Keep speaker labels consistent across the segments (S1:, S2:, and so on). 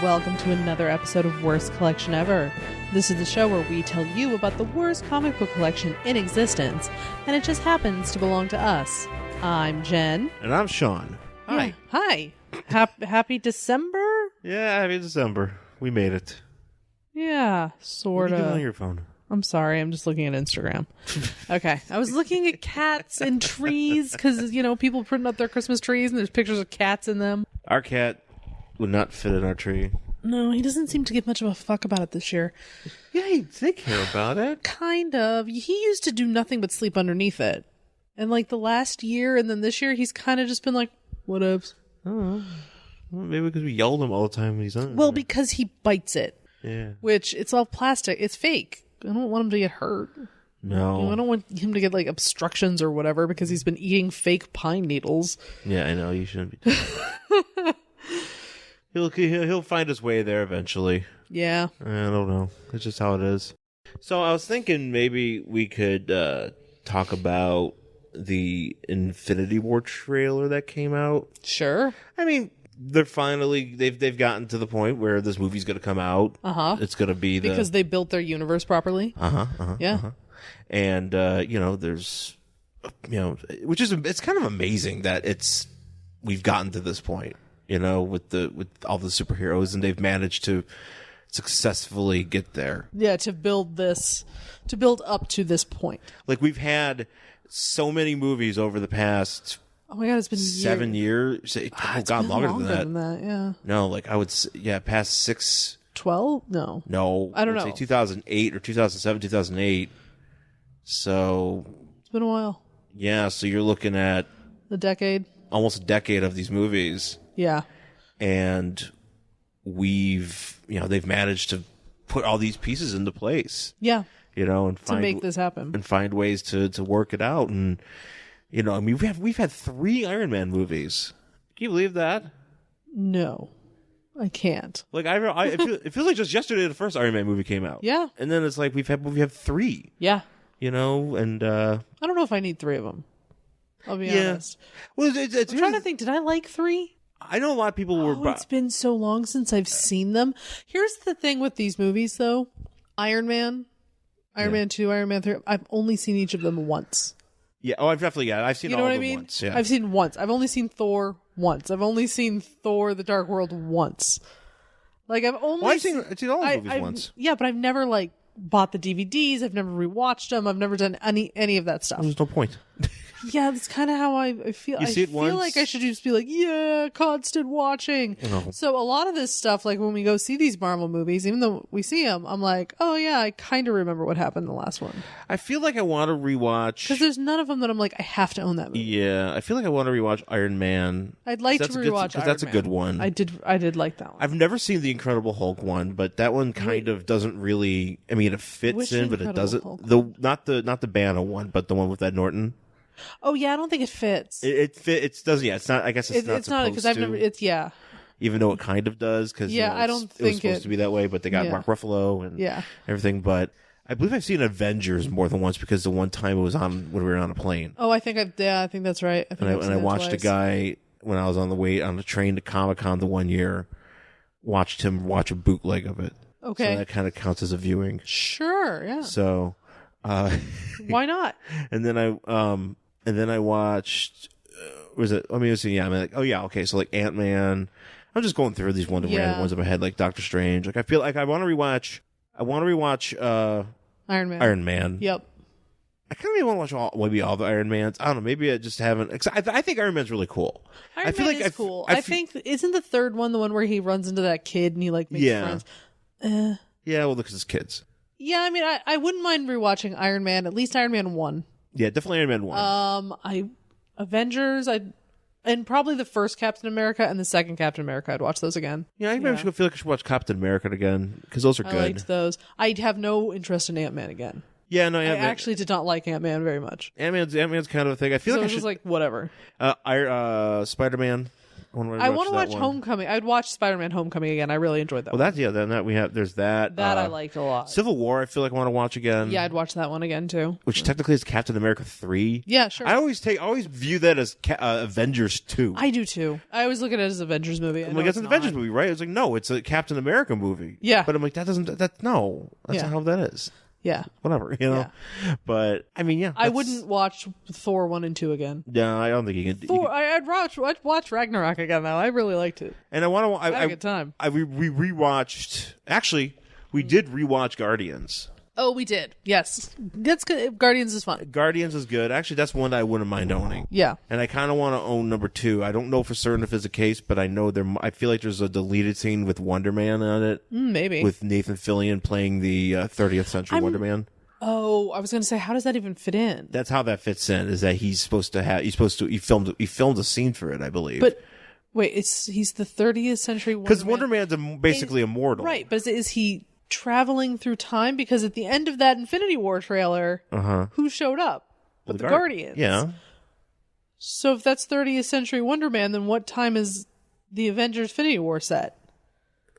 S1: welcome to another episode of Worst Collection Ever. This is the show where we tell you about the worst comic book collection in existence, and it just happens to belong to us. I'm Jen.
S2: And I'm Sean. Hi.
S1: Yeah. Hi. Happy December?
S2: Yeah, happy December. We made it.
S1: Yeah, sort
S2: What are you doing on
S1: of.
S2: your phone?
S1: I'm sorry, I'm just looking at Instagram. Okay, I was looking at cats and trees because, people printing up their Christmas trees and there's pictures of cats in them.
S2: Our cat would not fit in our tree.
S1: No, he doesn't seem to give much of a fuck about it this year.
S2: Yeah, they care about it.
S1: Kind of. He used to do nothing but sleep underneath it. And like the last year and then this year, he's kind of just been like, whatevs.
S2: Oh, well, maybe because we yelled at him all the time when he's on.
S1: Well, because he bites it.
S2: Yeah.
S1: Which, it's all plastic. It's fake. I don't want him to get hurt.
S2: No.
S1: I don't want him to get like obstructions or whatever because he's been eating fake pine needles.
S2: Yeah, I know. You shouldn't be doing that. He'll find his way there eventually.
S1: Yeah.
S2: I don't know. It's just how it is. So I was thinking maybe we could talk about the Infinity War trailer that came out.
S1: Sure.
S2: I mean, they've gotten to the point where this movie's going to come out.
S1: Uh-huh.
S2: It's going to be
S1: because they built their universe properly. Yeah.
S2: And there's which is, it's kind of amazing that we've gotten to this point, with all the superheroes, and they've managed to successfully get there.
S1: Yeah, to build up to this point.
S2: Like, we've had so many movies over the past,
S1: oh my God, it's been
S2: 7 years. Oh God, longer than that.
S1: Yeah.
S2: No, like I would say, past 6.
S1: 12? No.
S2: No.
S1: I don't know.
S2: Say 2008 or 2007, 2008. So.
S1: It's been a while.
S2: Yeah, so you're looking at
S1: a decade.
S2: Almost a decade of these movies.
S1: Yeah.
S2: And they've managed to put all these pieces into place.
S1: Yeah.
S2: And
S1: to make this happen.
S2: And find ways to work it out. And, we've had 3 Iron Man movies. Can you believe that?
S1: No, I can't.
S2: Like, it feels like just yesterday the first Iron Man movie came out.
S1: Yeah.
S2: And then it's like we have 3.
S1: Yeah.
S2: And
S1: I don't know if I need 3 of them. I'll be honest.
S2: Well,
S1: I'm trying to think. Did I like 3?
S2: I know a lot of people were.
S1: It's been so long since I've seen them. Here's the thing with these movies, though. Iron Man 2, Iron Man 3. I've only seen each of them once.
S2: Yeah. Oh, I've definitely I've seen all of them once. Yeah.
S1: I've seen once. I've only seen Thor once. I've only seen Thor: The Dark World once. Like I've seen
S2: all the movies once.
S1: Yeah, but I've never bought the DVDs. I've never rewatched them. I've never done any of that stuff.
S2: There's no point.
S1: Yeah, that's kind of how I feel.
S2: You see it once?
S1: I feel like I should just be like, yeah, constant watching.
S2: Oh.
S1: So a lot of this stuff, like when we go see these Marvel movies, even though we see them, I'm like, oh yeah, I kind of remember what happened in the last one.
S2: I feel like I want to rewatch.
S1: Because there's none of them that I'm like, I have to own that movie.
S2: Yeah, I feel like I want to rewatch Iron Man.
S1: I'd like to rewatch Iron Man.
S2: Because that's a good one.
S1: I did like that one.
S2: I've never seen the Incredible Hulk one, but that one kind of doesn't really. I mean, it fits in, but it doesn't. Not the Banner one, but the one with Ed Norton.
S1: Oh yeah, I don't think it fits.
S2: It doesn't. Yeah, it's not. I guess it's not.
S1: It's not because I've never. It's yeah.
S2: Even though it kind of does, because
S1: I don't think
S2: it was supposed to be that way, but they got Mark Ruffalo and everything. But I believe I've seen Avengers more than once because the one time it was on when we were on a plane.
S1: Oh, I think I think that's right.
S2: I watched a guy when I was on the train to Comic-Con the one year. Watched him watch a bootleg of it.
S1: Okay,
S2: so that kind of counts as a viewing.
S1: Sure, yeah.
S2: So,
S1: why not?
S2: And then I watched. Was it? I mean, okay. So like Ant-Man. I'm just going through these random ones in my head, like Doctor Strange. Like I feel like I want to rewatch. Iron Man.
S1: Yep.
S2: I kind of want to watch maybe all the Iron Mans. I don't know. Maybe I just haven't. I think Iron Man's really cool.
S1: Iron Man is cool. I think isn't the third one the one where he runs into that kid and he makes friends?
S2: Yeah, well, because it's kids.
S1: Yeah, I mean, I wouldn't mind rewatching Iron Man. At least Iron Man 1.
S2: Yeah, definitely Iron Man 1.
S1: Avengers. And probably the first Captain America and the second Captain America. I'd watch those again.
S2: Yeah, I maybe feel like I should watch Captain America again because those are good.
S1: I liked those. I'd have no interest in Ant-Man again.
S2: Yeah, no,
S1: I actually did not like Ant-Man very much.
S2: Antman's kind of a thing. I feel like I should
S1: like whatever.
S2: Spider-Man.
S1: I want to watch Homecoming. I'd watch Spider-Man Homecoming again. I really enjoyed that.
S2: Well, that's then that we have. There's that.
S1: That I liked a lot.
S2: Civil War. I feel like I want to watch again.
S1: Yeah, I'd watch that one again too.
S2: Which technically is Captain America 3.
S1: Yeah, sure.
S2: I always view that as Avengers 2.
S1: I do too. I always look at it as an Avengers movie.
S2: I'm like, it's an Avengers movie, right? It's like, no, it's a Captain America movie.
S1: Yeah.
S2: But I'm like, that's not how that is.
S1: Yeah.
S2: Whatever, Yeah. But I mean, yeah.
S1: I wouldn't watch Thor 1 and 2 again.
S2: No, I don't think you can.
S1: Thor, I'd watch Ragnarok again though. I really liked it.
S2: And I want to. I
S1: had a good time.
S2: We rewatched. Actually, we did rewatch Guardians.
S1: Oh, we did. Yes, that's good. Guardians is fun.
S2: Guardians is good. Actually, that's one that I wouldn't mind owning.
S1: Yeah.
S2: And I kind of want to own number 2. I don't know for certain if it's the case, but I know I feel like there's a deleted scene with Wonder Man on it.
S1: Maybe.
S2: With Nathan Fillion playing the 30th century Wonder Man.
S1: Oh, I was going to say, how does that even fit in?
S2: That's how that fits in. Is that he filmed a scene for it, I believe.
S1: But wait, he's the 30th century Wonder Man.
S2: Because Wonder Man's basically immortal,
S1: right? But is he traveling through time? Because at the end of that Infinity War trailer, who showed up? But the Guardians.
S2: Yeah.
S1: So if that's 30th century Wonder Man, then what time is the Avengers Infinity War set?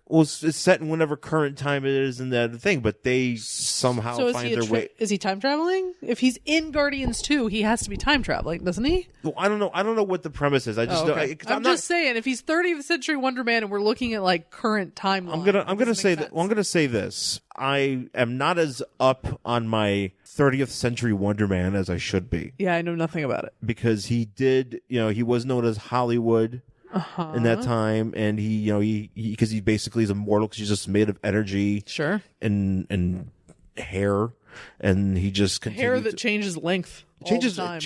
S2: Well, it's set in whatever current time it is in that thing, but they somehow find their way.
S1: Is he time traveling? If he's in Guardians 2, he has to be time traveling, doesn't he?
S2: Well, I don't know. I don't know what the premise is. I just know.
S1: I'm just saying, if he's 30th century Wonder Man and we're looking at like current timeline,
S2: I'm gonna say that. Well, I'm gonna say this. I am not as up on my 30th century Wonder Man as I should be.
S1: Yeah, I know nothing about it
S2: because he did. He was known as Hollywood. In that time, and he because he basically is immortal because he's just made of energy,
S1: sure,
S2: and hair, and he just
S1: hair that changes length,
S2: changes length.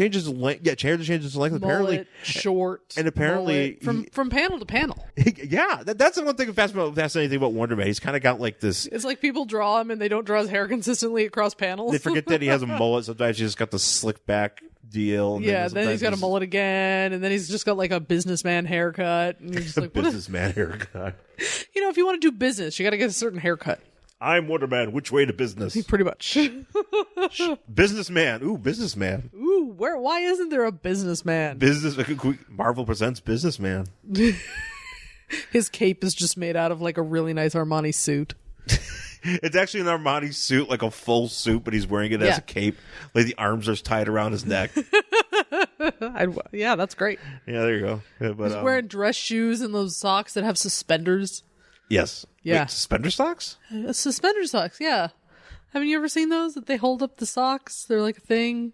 S2: Yeah, hair that changes length.
S1: Mullet,
S2: apparently,
S1: short,
S2: and apparently
S1: from panel to panel.
S2: Yeah, that's the one thing fascinating thing about Wonder Man. He's kind of got like this.
S1: It's like people draw him and they don't draw his hair consistently across panels.
S2: They forget that he has a mullet. Sometimes he's just got the slick back deal. And
S1: then he's got a mullet again, and then he's just got like a businessman haircut. And you're just like,
S2: businessman haircut.
S1: If you want to do business, you got to get a certain haircut.
S2: I'm Wonder Man. Which way to business?
S1: Pretty much.
S2: Businessman. Ooh, businessman.
S1: Ooh, why isn't there a businessman?
S2: Marvel presents Businessman.
S1: His cape is just made out of like a really nice Armani suit.
S2: It's actually an Armani suit, like a full suit, but he's wearing it as a cape. Like the arms are tied around his neck.
S1: Yeah, that's great.
S2: Yeah, there you go. Yeah, but,
S1: he's wearing dress shoes and those socks that have suspenders.
S2: Yes.
S1: Yeah.
S2: Wait, suspender socks?
S1: Suspender socks, yeah. Haven't you ever seen those? That they hold up the socks? They're like a thing.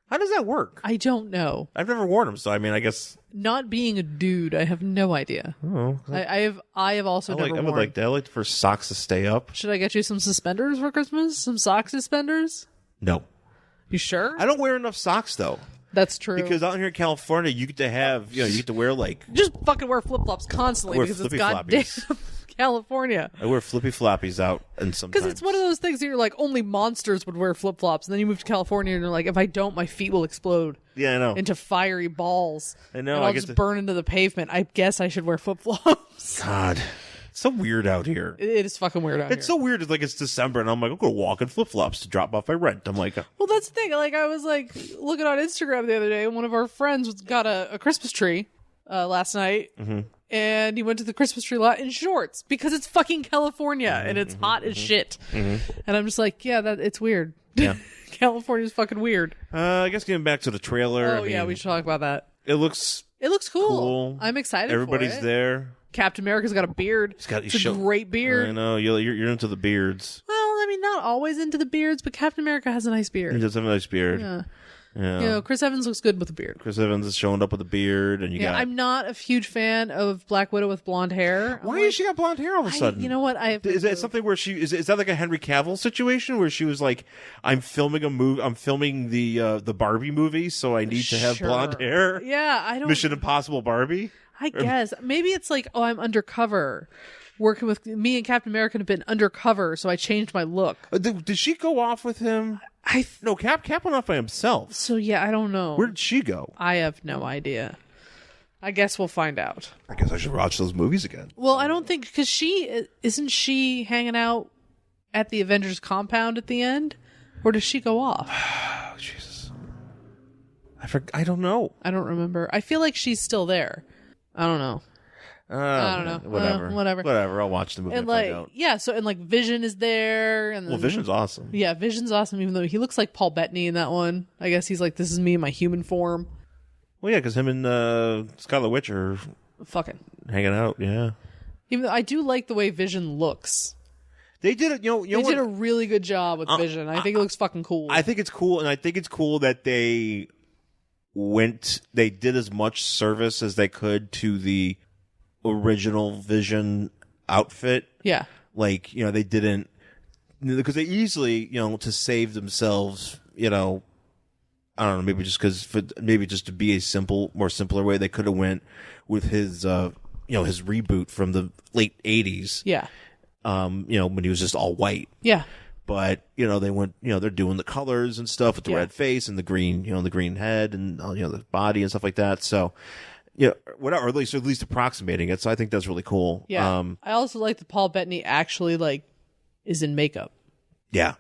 S2: How does that work?
S1: I don't know.
S2: I've never worn them, so I mean, I guess...
S1: Not being a dude, I have no idea.
S2: Oh.
S1: I have also never worn.
S2: I would like that. I like for socks to stay up.
S1: Should I get you some suspenders for Christmas? Some sock suspenders?
S2: No.
S1: You sure?
S2: I don't wear enough socks, though.
S1: That's true.
S2: Because out here in California, you get to have, you get to wear like...
S1: Just fucking wear flip-flops constantly because it's goddamn California.
S2: I wear flippy floppies out and sometimes.
S1: Because it's one of those things that you're like, only monsters would wear flip-flops. And then you move to California and you're like, if I don't, my feet will explode.
S2: Yeah, I know.
S1: Into fiery balls.
S2: I know.
S1: And I'll just burn into the pavement. I guess I should wear flip-flops.
S2: God. It's so weird out here.
S1: It is fucking weird out here.
S2: It's so weird. It's like it's December and I'm like, I'm going to walk in flip-flops to drop off my rent. I'm like...
S1: Well, that's the thing. Like, I was like looking on Instagram the other day and one of our friends got a Christmas tree last night. Mm-hmm. And he went to the Christmas tree lot in shorts because it's fucking California and it's hot as shit. Mm-hmm. And I'm just like, yeah, it's weird. Yeah. California's fucking weird.
S2: I guess getting back to the trailer.
S1: Oh, yeah, we should talk about that.
S2: It looks
S1: cool. I'm excited
S2: Everybody's
S1: for it.
S2: there.
S1: Captain America's got a beard. It's a great beard.
S2: I know. You're into the beards.
S1: Well, I mean, not always into the beards, but Captain America has a nice beard.
S2: He does have a nice beard.
S1: Yeah. Chris Evans looks good with a beard.
S2: Chris Evans is showing up with a beard, and I'm
S1: not a huge fan of Black Widow with blonde hair.
S2: Why has she got blonde hair all of a sudden?
S1: You know what?
S2: Is it something where is that like a Henry Cavill situation where she was like, I'm filming a movie, I'm filming the Barbie movie, so I need to have blonde hair?
S1: Yeah, I don't.
S2: Mission Impossible Barbie.
S1: I guess maybe it's like, I'm undercover. Working with me and Captain America have been undercover, so I changed my look.
S2: Did she go off with him? No, Cap went off by himself.
S1: So yeah, I don't know.
S2: Where did she go?
S1: I have no idea. I guess we'll find out.
S2: I guess I should watch those movies again.
S1: Well, I don't think because isn't she hanging out at the Avengers compound at the end, or does she go off?
S2: Oh, Jesus, I don't know.
S1: I don't remember. I feel like she's still there. I don't know. I don't know.
S2: Whatever. I'll watch the movie
S1: And
S2: and find out.
S1: yeah, so and like Vision is there, and
S2: Well, Vision's awesome.
S1: Yeah, Vision's awesome. Even though he looks like Paul Bettany in that one, I guess he's like, this is me in my human form.
S2: Well, yeah, because him and Scarlet Witch are
S1: fucking
S2: hanging out. Yeah.
S1: Even though I do like the way Vision looks.
S2: They did it. They
S1: did a really good job with Vision. I think it looks fucking cool.
S2: I think it's cool, and I think it's cool that they did as much service as they could to the original Vision outfit.
S1: Yeah.
S2: Like, they didn't, because they easily, to save themselves, I don't know, maybe just to be more simpler way, they could have went with his, his reboot from the late 80s.
S1: Yeah.
S2: When he was just all white.
S1: Yeah.
S2: But, they went, they're doing the colors and stuff with the red face and the green, the green head and, the body and stuff like that. So, whatever, or at least approximating it. So I think that's really cool.
S1: Yeah. I also like that Paul Bettany actually is in makeup.
S2: Yeah.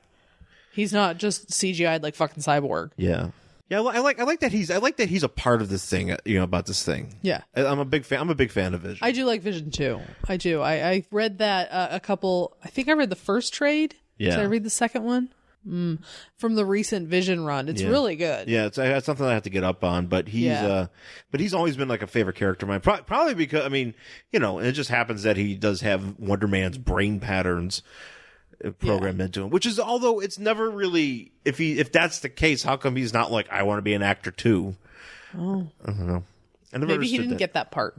S1: He's not just CGI'd like fucking Cyborg.
S2: Yeah. Yeah, I like that he's a part of this thing, about this thing.
S1: Yeah.
S2: I'm a big fan of Vision.
S1: I do like Vision too. I do. I read that I think I read the first trade.
S2: Yeah.
S1: Did I read the second one? From the recent Vision run. It's really good.
S2: Yeah, it's something I have to get up on, but he's always been like a favorite character of mine. Probably because, it just happens that he does have Wonder Man's brain patterns programmed into him, which is, although it's never really, if that's the case, how come he's not like, I want to be an actor too?
S1: Oh.
S2: I don't know. I never
S1: Maybe he didn't get that part.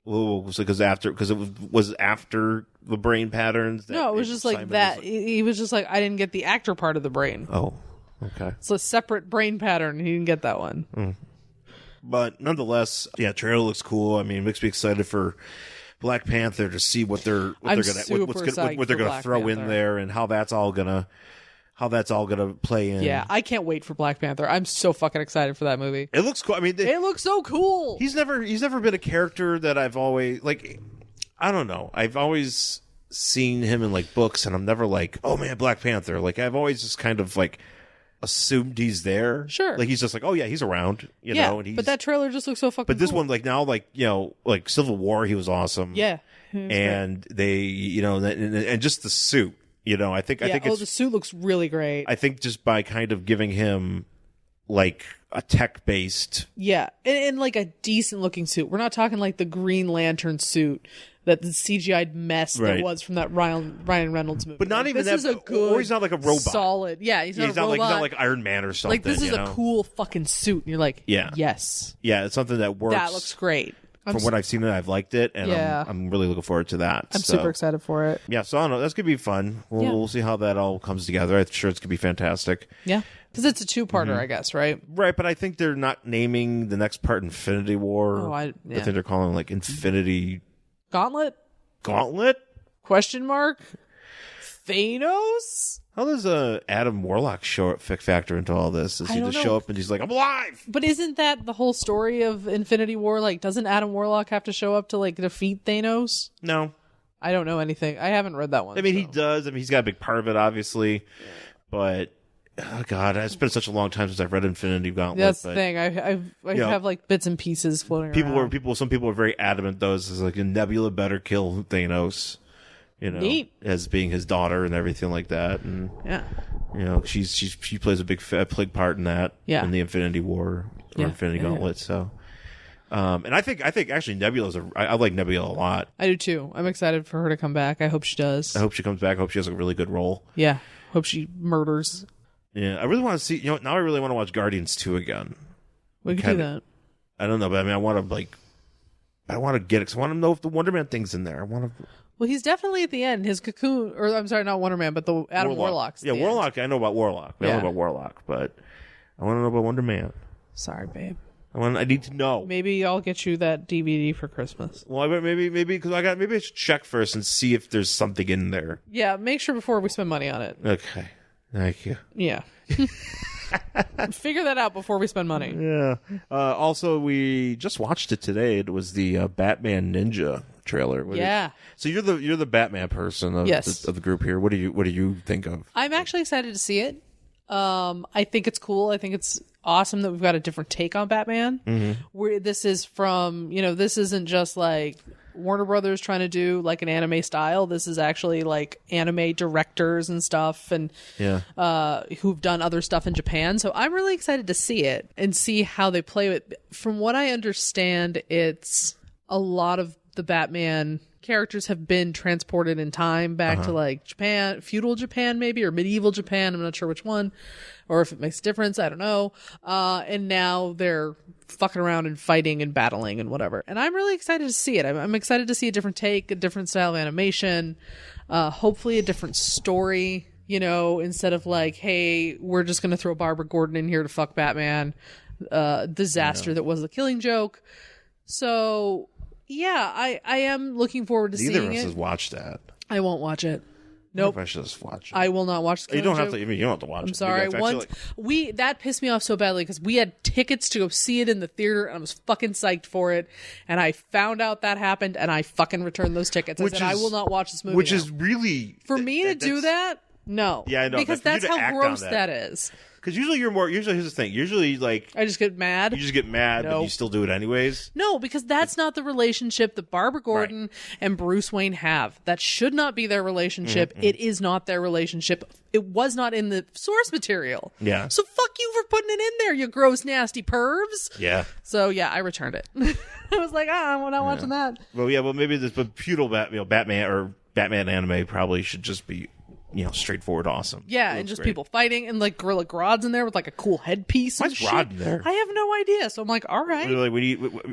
S2: Well, because it was after the brain patterns.
S1: No, it was just like that. He was just like, I didn't get the actor part of the brain.
S2: Oh, okay.
S1: It's a separate brain pattern. He didn't get that one.
S2: Mm. But nonetheless, yeah, trailer looks cool. I mean, it makes me excited for Black Panther to see what they're gonna throw in there and how that's all gonna play in.
S1: Yeah, I can't wait for Black Panther. I'm so fucking excited for that movie.
S2: It looks cool. I mean,
S1: it looks so cool.
S2: He's never been a character that I've always I don't know. I've always seen him in books, and I'm never like, oh man, Black Panther. I've always just kind of assumed he's there.
S1: Sure.
S2: He's just oh yeah, he's around. You know. And
S1: but that trailer just looks so fucking.
S2: But this
S1: cool.
S2: one, now, Civil War, he was awesome.
S1: Yeah.
S2: And they, and just the suit. I think
S1: the suit looks really great.
S2: I think just by kind of giving him a tech-based,
S1: and a decent looking suit. We're not talking the Green Lantern suit, that the CGI'd mess that was from that Ryan Reynolds movie.
S2: But not even
S1: this
S2: that.
S1: Is a good,
S2: or he's not like a robot.
S1: Solid, he's not a robot.
S2: He's not like Iron Man or something.
S1: This is a cool fucking suit, and you're like, yes,
S2: it's something that works.
S1: That looks great.
S2: From what I've seen, I've liked it, and I'm really looking forward to that.
S1: I'm super excited for it.
S2: Yeah, so I don't know. That's gonna be fun. We'll see how that all comes together. I'm sure it's gonna be fantastic.
S1: Yeah, because it's a two-parter, I guess, right?
S2: Right, but I think they're not naming the next part Infinity War. I think they're calling it Infinity
S1: Gauntlet? Question mark? Thanos?
S2: How does Adam Warlock factor into all this? Does he just show up and he's like, I'm alive?
S1: But isn't that the whole story of Infinity War? Doesn't Adam Warlock have to show up to defeat Thanos?
S2: No.
S1: I don't know anything. I haven't read that one.
S2: I mean, he does. I mean, he's got a big part of it, obviously. But, oh God, it's been such a long time since I've read Infinity Gauntlet.
S1: That's the thing. I have bits and pieces floating around. Some people were very adamant, though, it's Nebula better kill Thanos. Neat.
S2: As being his daughter and everything like that, and she plays a big part in that in the Infinity War or Infinity Gauntlet. So, and I think actually Nebula's I like Nebula a lot.
S1: I do too. I'm excited for her to come back. I hope she does.
S2: I hope she comes back. I hope she has a really good role.
S1: Yeah. Hope she murders.
S2: Yeah, I really want to see. Now I really want to watch Guardians 2 again.
S1: We can do that.
S2: I don't know, but I mean, I want to get it. Cause I want to know if the Wonder Man thing's in there. I want to.
S1: Well, he's definitely at the end. His cocoon, or I'm sorry, not Wonder Man, but the Adam Warlock's.
S2: Yeah, Warlock. I know about Warlock. I know about Warlock, but I want to know about Wonder Man.
S1: Sorry, babe.
S2: I need to know.
S1: Maybe I'll get you that DVD for Christmas.
S2: Well, maybe because maybe I should check first and see if there's something in there.
S1: Yeah, make sure before we spend money on it.
S2: Okay, thank you.
S1: Yeah. Figure that out before we spend money.
S2: Yeah. Also, we just watched it today. It was the Batman Ninja trailer. So you're the Batman person of the group here. What do you think of?
S1: I'm actually excited to see it. I think it's cool. I think it's awesome that we've got a different take on Batman. Where this is from, this isn't just like Warner Brothers trying to do like an anime style. This is actually like anime directors and stuff, and who've done other stuff in Japan. So I'm really excited to see it and see how they play it. From what I understand, it's a lot of the Batman characters have been transported in time back to like Japan, feudal Japan maybe, or medieval Japan. I'm not sure which one, or if it makes a difference. I don't know. And now they're fucking around and fighting and battling and whatever. And I'm really excited to see it. I'm excited to see a different take, a different style of animation, hopefully a different story, instead of like, hey, we're just going to throw Barbara Gordon in here to fuck Batman. Disaster that was the Killing Joke. So yeah, I am looking forward to seeing it.
S2: Neither of us has watched that.
S1: I won't watch it. Nope.
S2: I should just watch it.
S1: I will not watch the
S2: You don't have to. You don't have to watch it.
S1: I'm sorry. That pissed me off so badly because we had tickets to go see it in the theater and I was fucking psyched for it. And I found out that happened and I fucking returned those tickets. I will not watch this movie.
S2: Which is really
S1: for me to do that. No.
S2: Yeah, I know.
S1: Because that's how gross that is.
S2: Because usually here's the thing. Usually, like,
S1: I just get mad.
S2: You just get mad, but you still do it anyways.
S1: No, because that's not the relationship that Barbara Gordon and Bruce Wayne have. That should not be their relationship. It is not their relationship. It was not in the source material.
S2: Yeah.
S1: So fuck you for putting it in there, you gross, nasty pervs.
S2: Yeah.
S1: So yeah, I returned it. I was like, I'm not watching that.
S2: Well, maybe this feudal Batman or Batman anime probably should just be, straightforward, awesome.
S1: Yeah, and just great. People fighting, and like Gorilla Grodd's in there with like a cool headpiece.
S2: Why's Grodd in there?
S1: I have no idea. So I'm like, all right.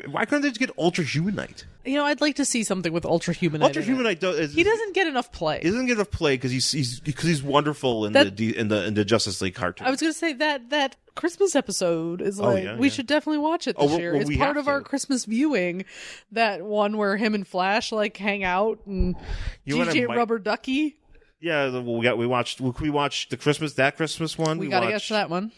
S2: Why couldn't they just get Ultra Humanite?
S1: I'd like to see something with Ultra Humanite.
S2: Ultra Humanite
S1: he doesn't get enough play.
S2: He doesn't get enough play because he's wonderful in the Justice League cartoon.
S1: I was going to say that Christmas episode is we should definitely watch it this year. It's part of our Christmas viewing. That one where him and Flash like hang out and DJ Rubber Ducky.
S2: Yeah, we watched the Christmas one.
S1: We got to get to that one.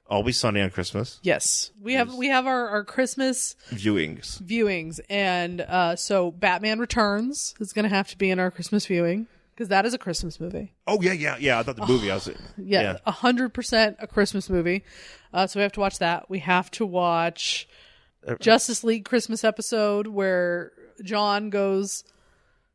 S2: Always Sunny on Christmas.
S1: Yes, we have our Christmas viewings, and so Batman Returns is going to have to be in our Christmas viewing because that is a Christmas movie.
S2: Oh yeah. I thought the movie.
S1: 100% a Christmas movie. So we have to watch that. We have to watch Justice League Christmas episode where John goes.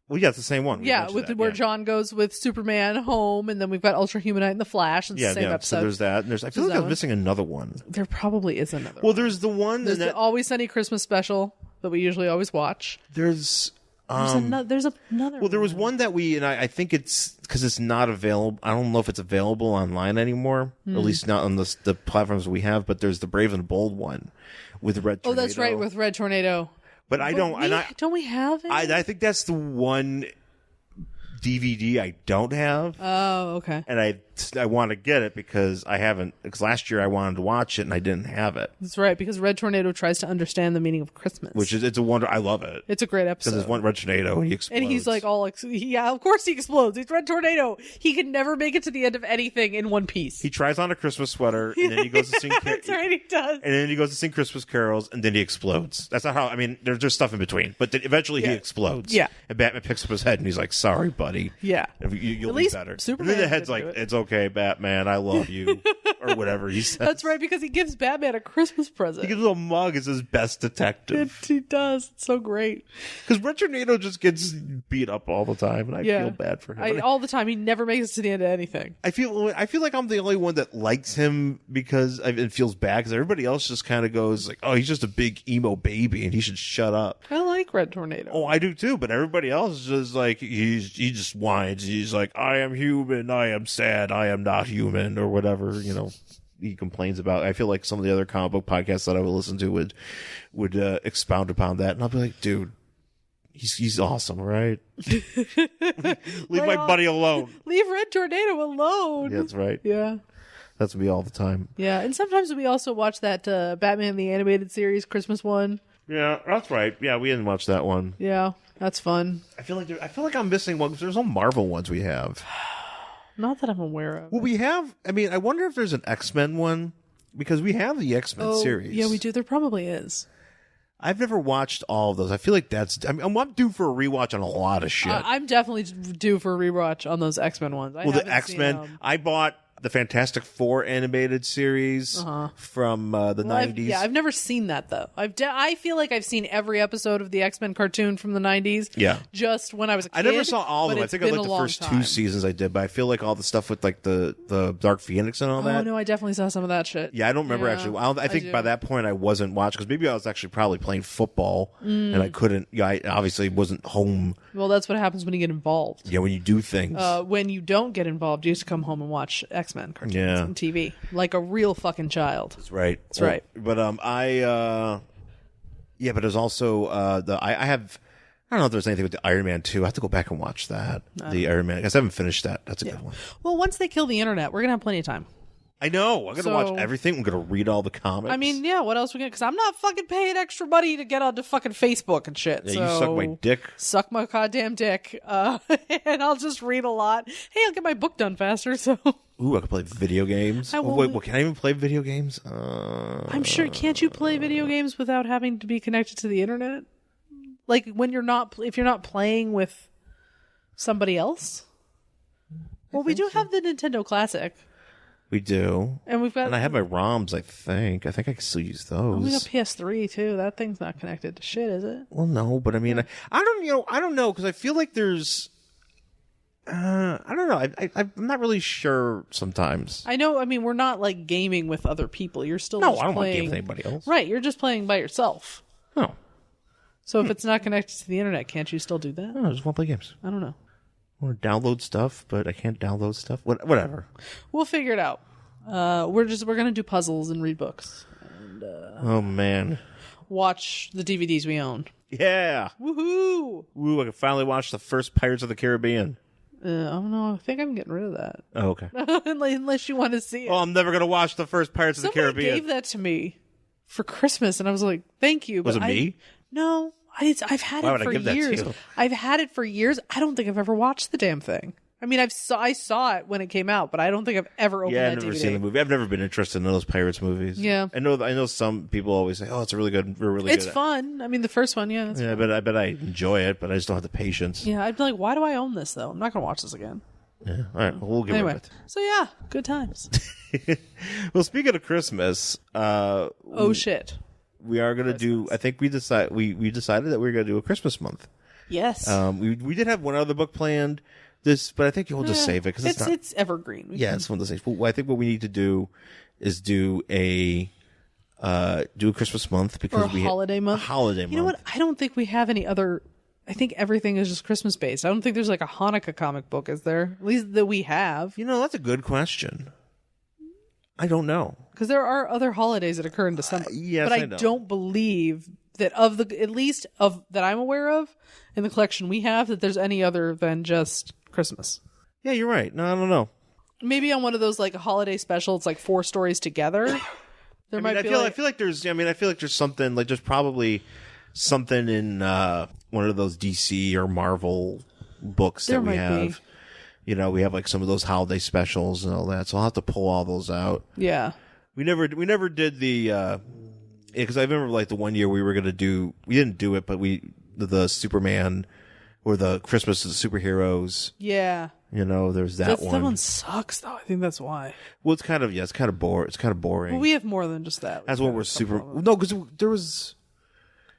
S2: Well, yeah, it's the same one.
S1: Where John goes with Superman home, and then we've got Ultra Humanite and the Flash. And the same episode.
S2: So there's that. And I feel like I'm missing another one.
S1: There probably is another.
S2: Well, there's the one.
S1: There's the Always Sunny Christmas special that we usually always watch.
S2: There's
S1: another.
S2: Well, there was one that I think it's because it's not available. I don't know if it's available online anymore, at least not on the platforms we have. But there's the Brave and the Bold one with Red Tornado.
S1: Oh, that's right, with Red Tornado.
S2: But I don't.
S1: Don't we have it?
S2: I think that's the one DVD I don't have.
S1: Oh, okay.
S2: And I want to get it because I haven't. Because last year I wanted to watch it and I didn't have it.
S1: That's right. Because Red Tornado tries to understand the meaning of Christmas,
S2: it's a wonder. I love it.
S1: It's a great episode.
S2: Because there's one Red Tornado and he explodes.
S1: And he's like yeah, of course he explodes. He's Red Tornado. He can never make it to the end of anything in one piece.
S2: He tries on a Christmas sweater and then he goes to sing.
S1: That's right, he does.
S2: And then he goes to sing Christmas carols and then he explodes. That's not how. I mean, there's just stuff in between, but then eventually he explodes.
S1: Yeah.
S2: And Batman picks up his head and he's like, "Sorry, buddy.
S1: Yeah.
S2: You'll be better."
S1: Superman
S2: and then the head's like, "It's okay, Batman. I love you," or whatever he says.
S1: That's right, because he gives Batman a Christmas present.
S2: He gives him a mug as his best detective.
S1: He does. It's so great.
S2: Because Red Tornado just gets beat up all the time, and I feel bad for him.
S1: All the time. He never makes it to the end of anything.
S2: I feel like I'm the only one that likes him because it feels bad because everybody else just kind of goes like, "Oh, he's just a big emo baby, and he should shut up."
S1: I like Red Tornado.
S2: Oh, I do too. But everybody else is just like he just whines. He's like, "I am human. I am sad. I am not human," or whatever. He complains about. I feel like some of the other comic book podcasts that I would listen to would expound upon that, and I'll be like, dude, he's awesome, right? Leave my buddy alone.
S1: Leave Red Tornado alone.
S2: Yeah, that's right.
S1: Yeah.
S2: That's me all the time. Yeah,
S1: and sometimes we also watch that Batman the Animated Series Christmas one.
S2: Yeah, that's right. Yeah, we didn't watch that one.
S1: Yeah, that's fun.
S2: I feel like I'm missing one because there's no Marvel ones we have.
S1: Not that I'm aware of.
S2: Well, we have. I mean, I wonder if there's an X-Men one because we have the X-Men series.
S1: Yeah, we do. There probably is.
S2: I've never watched all of those. I feel like I'm due for a rewatch on a lot of shit.
S1: I'm definitely due for a rewatch on those X-Men ones.
S2: The X-Men. I bought the Fantastic Four animated series from the 90s.
S1: I've never seen that though. I feel like I've seen every episode of the X-Men cartoon from the 90s.
S2: Yeah.
S1: Just when I was a kid.
S2: I never saw all of them. I think I liked the first 2 seasons I did, but I feel like all the stuff with like the Dark Phoenix and all that.
S1: Oh no, I definitely saw some of that shit.
S2: Yeah, I don't remember actually. I think by that point I wasn't watching because maybe I was actually probably playing football and I couldn't. Yeah, I obviously wasn't home.
S1: Well, that's what happens when you get involved.
S2: Yeah, when you do things.
S1: When you don't get involved, you used to come home and watch X-Men cartoons on TV like a real fucking child.
S2: That's right.
S1: That's right.
S2: But but there's also I have. I don't know if there's anything with the Iron Man 2. I have to go back and watch that. The Iron Man. I guess I haven't finished that. That's a good one.
S1: Well, once they kill the internet, we're going to have plenty of time.
S2: I know. I'm going to watch everything. I'm going to read all the comics.
S1: I mean, yeah, what else are we going to... Because I'm not fucking paying extra money to get onto fucking Facebook and shit.
S2: Yeah, you suck my dick.
S1: Suck my goddamn dick. And I'll just read a lot. Hey, I'll get my book done faster, so...
S2: Ooh, I can play video games. Wait, can I even play video games?
S1: I'm sure... Can't you play video games without having to be connected to the internet? Like when you're not, if you're not playing with somebody else. Well, we do have the Nintendo Classic.
S2: We do,
S1: and we've got.
S2: And I have my ROMs. I think I can still use those.
S1: Oh, we got PS3 too. That thing's not connected to shit, is it?
S2: Well, no, but I mean, I don't know because I feel like there's. I don't know. I'm not really sure sometimes.
S1: I know. I mean, we're not like gaming with other people. You're still
S2: I don't
S1: playing,
S2: want to game with anybody else.
S1: Right. You're just playing by yourself.
S2: Oh.
S1: So if it's not connected to the internet, can't you still do that?
S2: I just want to play games.
S1: I don't know.
S2: I want to download stuff, but I can't download stuff. Whatever.
S1: We'll figure it out. We're gonna do puzzles and read books. And,
S2: oh man.
S1: Watch the DVDs we own.
S2: Yeah.
S1: Woohoo!
S2: Woo! I can finally watch the first Pirates of the Caribbean.
S1: I don't know. I think I'm getting rid of that.
S2: Oh, okay.
S1: Unless you want to see it.
S2: Well, I'm never gonna watch the first Pirates of the Caribbean.
S1: Somebody gave that to me for Christmas, and I was like, "Thank you."
S2: Was it me?
S1: No. I've had
S2: Why
S1: it
S2: would
S1: for
S2: I give that to
S1: years.
S2: you?
S1: I've had it for years. I don't think I've ever watched the damn thing. I mean, I saw it when it came out, but I don't think I've ever opened that
S2: I've never
S1: DVD.
S2: seen the movie. I've never been interested in those Pirates movies.
S1: Yeah.
S2: I know some people always say, "Oh, it's really good. We're really
S1: It's
S2: good."
S1: fun. I mean, the first one, yeah.
S2: Yeah, I bet I enjoy it, but I just don't have the patience.
S1: Yeah, I'd be like, why do I own this, though? I'm not going to watch this again.
S2: Yeah. All right. Well, we'll get rid of it.
S1: So, yeah, good times.
S2: Well, speaking of Christmas,
S1: oh, shit.
S2: We are going to do, I think we decided that we are going to do a Christmas month.
S1: Yes.
S2: We did have one other book planned, but I think you'll just save it because
S1: it's evergreen.
S2: It's one of those things. Well, I think what we need to do is do a Christmas month because
S1: holiday month.
S2: A holiday month.
S1: You know what? I don't think we have any other. I think everything is just Christmas based. I don't think there's like a Hanukkah comic book, is there? At least that we have.
S2: You know, that's a good question. I don't know.
S1: Because there are other holidays that occur in December.
S2: Yes,
S1: but I don't believe that at least that I'm aware of in the collection we have, that there's any other than just Christmas.
S2: Yeah, you're right. No, I don't know.
S1: Maybe on one of those like holiday special, it's like 4 stories together.
S2: I feel like there's something like there's probably something in one of those DC or Marvel books that we have. Be. You know, we have like some of those holiday specials and all that, so I'll have to pull all those out.
S1: Yeah.
S2: We never did the because I remember like the one year we didn't do it, but the Superman or the Christmas of the Superheroes.
S1: Yeah.
S2: You know, there's that one.
S1: That one sucks though. I think that's why.
S2: Well, it's kind of boring.
S1: Well, we have more than just that.
S2: That's what we're because there was.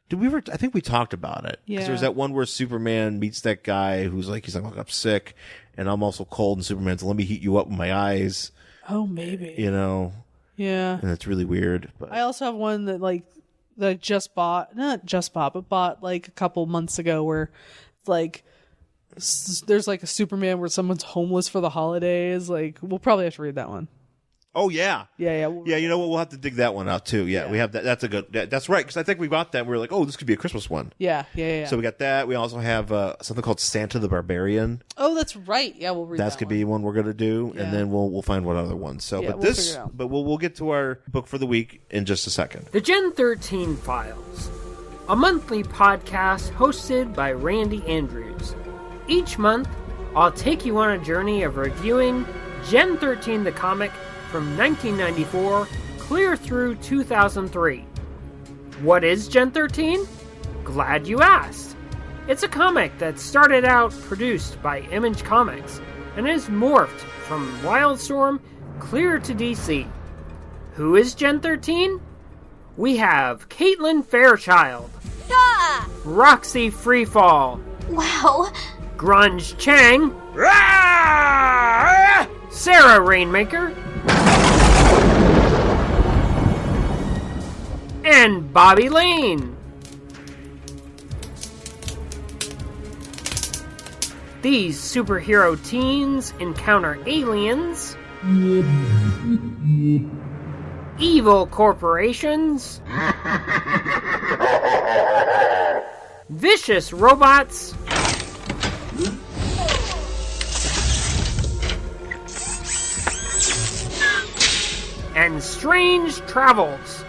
S2: Did we ever? I think we talked about it.
S1: Yeah.
S2: Because there's that one where Superman meets that guy who's like, he's like, I'm sick and I'm also cold, and Superman's, let me heat you up with my eyes.
S1: Oh, maybe.
S2: You know.
S1: Yeah.
S2: And it's really weird. But
S1: I also have one that I just bought, not just bought, but bought like a couple months ago, where it's like there's like a Superman where someone's homeless for the holidays. Like, we'll probably have to read that one.
S2: Oh yeah,
S1: yeah.
S2: You know what? We'll have to dig that one out too. Yeah. We have that. That's a good. That's right. Because I think we bought that. And we were like, oh, this could be a Christmas one.
S1: Yeah.
S2: So we got that. We also have something called Santa the Barbarian.
S1: Oh, that's right. Yeah, we'll read that.
S2: That could be one we're gonna do, and then we'll find one other one. So, we'll get to our book for the week in just a second.
S3: The Gen 13 Files, a monthly podcast hosted by Randy Andrews. Each month, I'll take you on a journey of reviewing Gen 13 the comic from 1994 clear through 2003. What is Gen 13? Glad you asked. It's a comic that started out produced by Image Comics and is morphed from Wildstorm, clear to DC. Who is Gen 13? We have Caitlin Fairchild,
S4: Ah!
S3: Roxy Freefall,
S4: Wow.
S3: Grunge Chang, Sarah Rainmaker, and Bobby Lane. These superhero teens encounter aliens, evil corporations, vicious robots, and strange travels.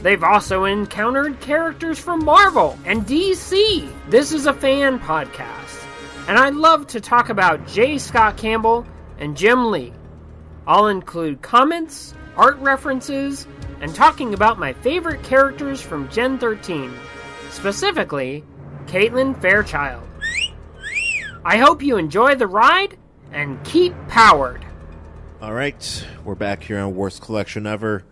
S3: They've also encountered characters from Marvel and DC. This is a fan podcast, and I love to talk about J. Scott Campbell and Jim Lee. I'll include comments, art references, and talking about my favorite characters from Gen 13, specifically Caitlin Fairchild. I hope you enjoy the ride and keep powered.
S2: All right, we're back here on Worst Collection Ever.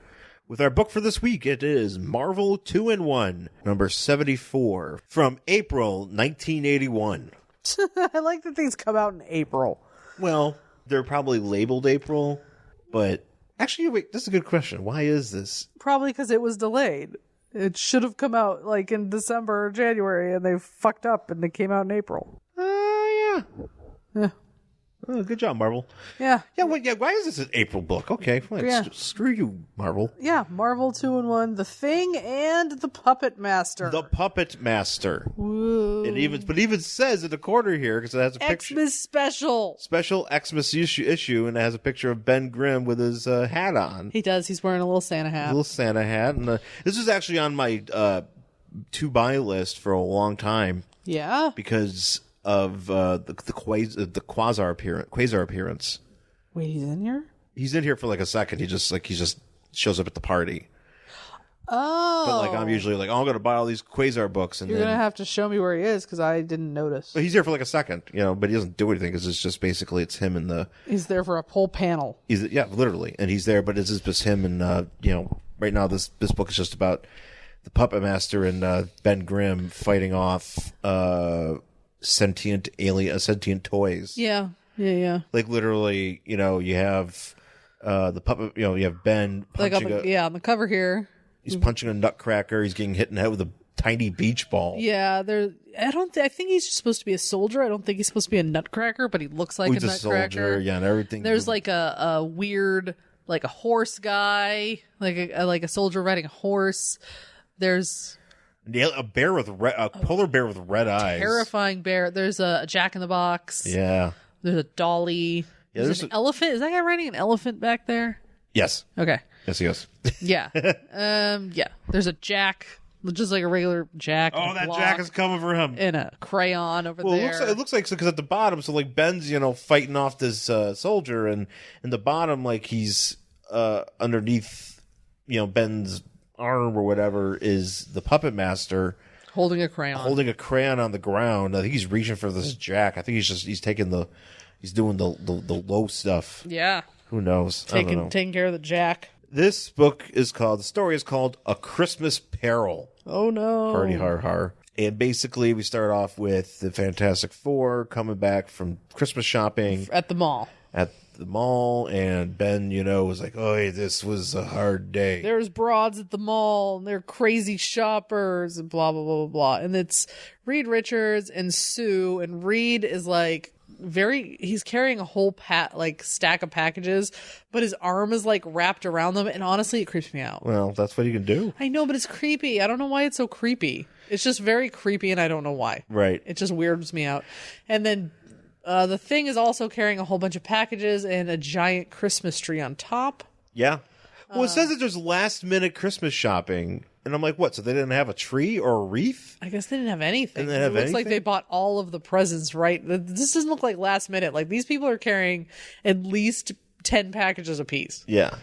S2: With our book for this week, it is Marvel 2-in-1, number 74, from April 1981.
S1: I like that things come out in April.
S2: Well, they're probably labeled April, but actually, wait, this is a good question. Why is this?
S1: Probably because it was delayed. It should have come out like in December or January, and they fucked up and it came out in April.
S2: Yeah.
S1: Yeah.
S2: Oh, good job, Marvel.
S1: Yeah.
S2: Yeah, well, yeah. Why is this an April book? Okay, fine.
S1: Yeah.
S2: Screw you, Marvel.
S1: Yeah, Marvel 2-in-1, The Thing and The Puppet Master.
S2: The Puppet Master.
S1: Whoa.
S2: It even says in the corner here because it has a picture.
S1: Xmas special.
S2: Special Xmas issue, and it has a picture of Ben Grimm with his hat on.
S1: He does. He's wearing a little Santa hat.
S2: A little Santa hat, and this was actually on my to buy list for a long time
S1: Yeah.
S2: because of the Quasar appearance.
S1: Wait, he's in here?
S2: He's in here for like a second. He just shows up at the party.
S1: Oh.
S2: But like I'm usually like, oh, I'm gonna buy all these Quasar books, and
S1: You're
S2: then
S1: going to have to show me where he is because I didn't notice.
S2: but he's here for like a second, but he doesn't do anything because it's just basically it's him and the
S1: He's there for a whole panel.
S2: literally, and he's there, but it's just him and right now this book is just about the Puppet Master and Ben Grimm fighting off sentient toys.
S1: Yeah.
S2: Like literally, you have the puppet. You have Ben
S1: Like
S2: punching
S1: on the cover here.
S2: He's punching a nutcracker. He's getting hit in the head with a tiny beach ball.
S1: Yeah, I think he's just supposed to be a soldier. I don't think he's supposed to be a nutcracker, but he looks like
S2: He's
S1: a
S2: a
S1: nutcracker.
S2: soldier. Yeah, and everything.
S1: There's like a weird, like a horse guy, like a soldier riding a horse. There's
S2: a polar bear with red eyes.
S1: terrifying bear. There's a Jack in the Box.
S2: Yeah.
S1: There's a dolly.
S2: Yeah,
S1: there's an elephant. Is that guy riding an elephant back there?
S2: Yes.
S1: Okay.
S2: Yes, he is.
S1: Yeah. Yeah. There's a Jack, just like a regular Jack.
S2: Oh,
S1: and a
S2: that
S1: block
S2: Jack is coming for him.
S1: and a crayon over
S2: Well,
S1: there.
S2: it looks like because at the bottom, so like Ben's fighting off this soldier, and in the bottom, like he's underneath, Ben's arm or whatever is the Puppet Master
S1: holding a crayon
S2: on the ground. I think he's reaching for this Jack. I think he's doing the low stuff.
S1: Yeah.
S2: Who knows? I don't know.
S1: Taking care of the Jack.
S2: This the story is called A Christmas Peril.
S1: Oh no.
S2: Hardy har har. And basically we start off with the Fantastic Four coming back from Christmas shopping
S1: At the mall.
S2: And Ben, was like, oh, hey, this was a hard day.
S1: There's broads at the mall, and they're crazy shoppers, and blah, blah, blah, blah, blah. And it's Reed Richards and Sue, and Reed is like he's carrying a whole stack of packages, but his arm is like wrapped around them, and honestly, it creeps me out.
S2: Well, that's what you can do.
S1: I know, but it's creepy. I don't know why it's so creepy. It's just very creepy, and I don't know why.
S2: Right.
S1: It just weirds me out. And then the Thing is also carrying a whole bunch of packages and a giant Christmas tree on top.
S2: Yeah. Well, it says that there's last-minute Christmas shopping, and I'm like, what? So they didn't have a tree or a wreath?
S1: I guess they didn't have anything.
S2: Didn't they have
S1: it looks like
S2: anything?
S1: they bought all of the presents, right? This doesn't look like last minute. Like, these people are carrying at least 10 packages apiece.
S2: Yeah.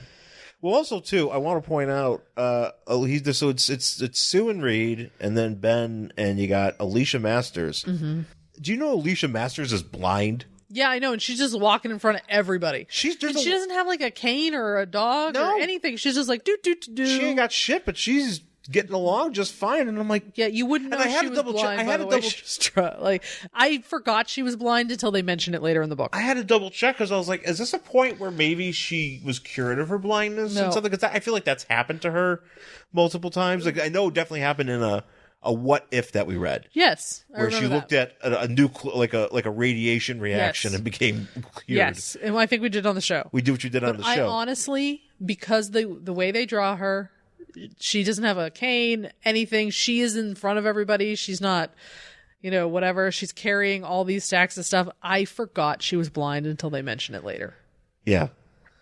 S2: Well, also too, I want to point out, it's Sue and Reed, and then Ben, and you got Alicia Masters. Mm-hmm. Do you know Alicia Masters is blind?
S1: Yeah, I know, and she's just walking in front of everybody. She doesn't have like a cane or a dog or anything. She's just like do.
S2: She ain't got shit, but she's getting along just fine. And I'm like,
S1: yeah, you wouldn't know she was blind. I forgot she was blind until they mentioned it later in the book.
S2: I had to double check because I was like, is this a point where maybe she was cured of her blindness and something? Because I feel like that's happened to her multiple times. Like I know it definitely happened in a What If that we read.
S1: Yes,
S2: where she looked at a new like a radiation reaction and became cured.
S1: Yes, and I think we did on the show.
S2: We did what you did on the show.
S1: I honestly, because the way they draw her, she doesn't have a cane, anything. She is in front of everybody. She's not, whatever. She's carrying all these stacks of stuff. I forgot she was blind until they mention it later.
S2: Yeah.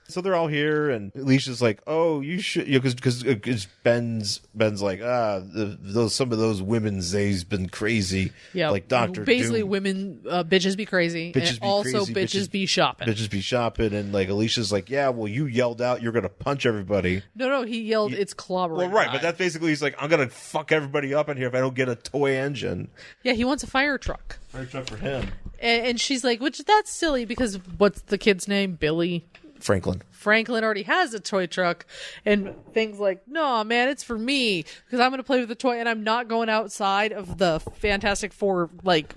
S2: So they're all here, and Alicia's like, "Oh, you should," because Ben's like, some of those women's they's been crazy, like Dr.
S1: Basically,
S2: Doom.
S1: Women, bitches be crazy, and also bitches be shopping.
S2: Bitches be shopping, and like Alicia's like, "Yeah, well, you yelled out you're gonna punch everybody."
S1: No, he yelled, "It's clobbering."
S2: Well, right, but that's basically he's like, "I'm gonna fuck everybody up in here if I don't get a toy engine."
S1: Yeah, he wants a fire truck.
S2: Fire truck for him.
S1: And she's like, that's silly because what's the kid's name? Billy. Franklin already has a toy truck, and things like, no, man, it's for me because I'm going to play with the toy, and I'm not going outside of the Fantastic Four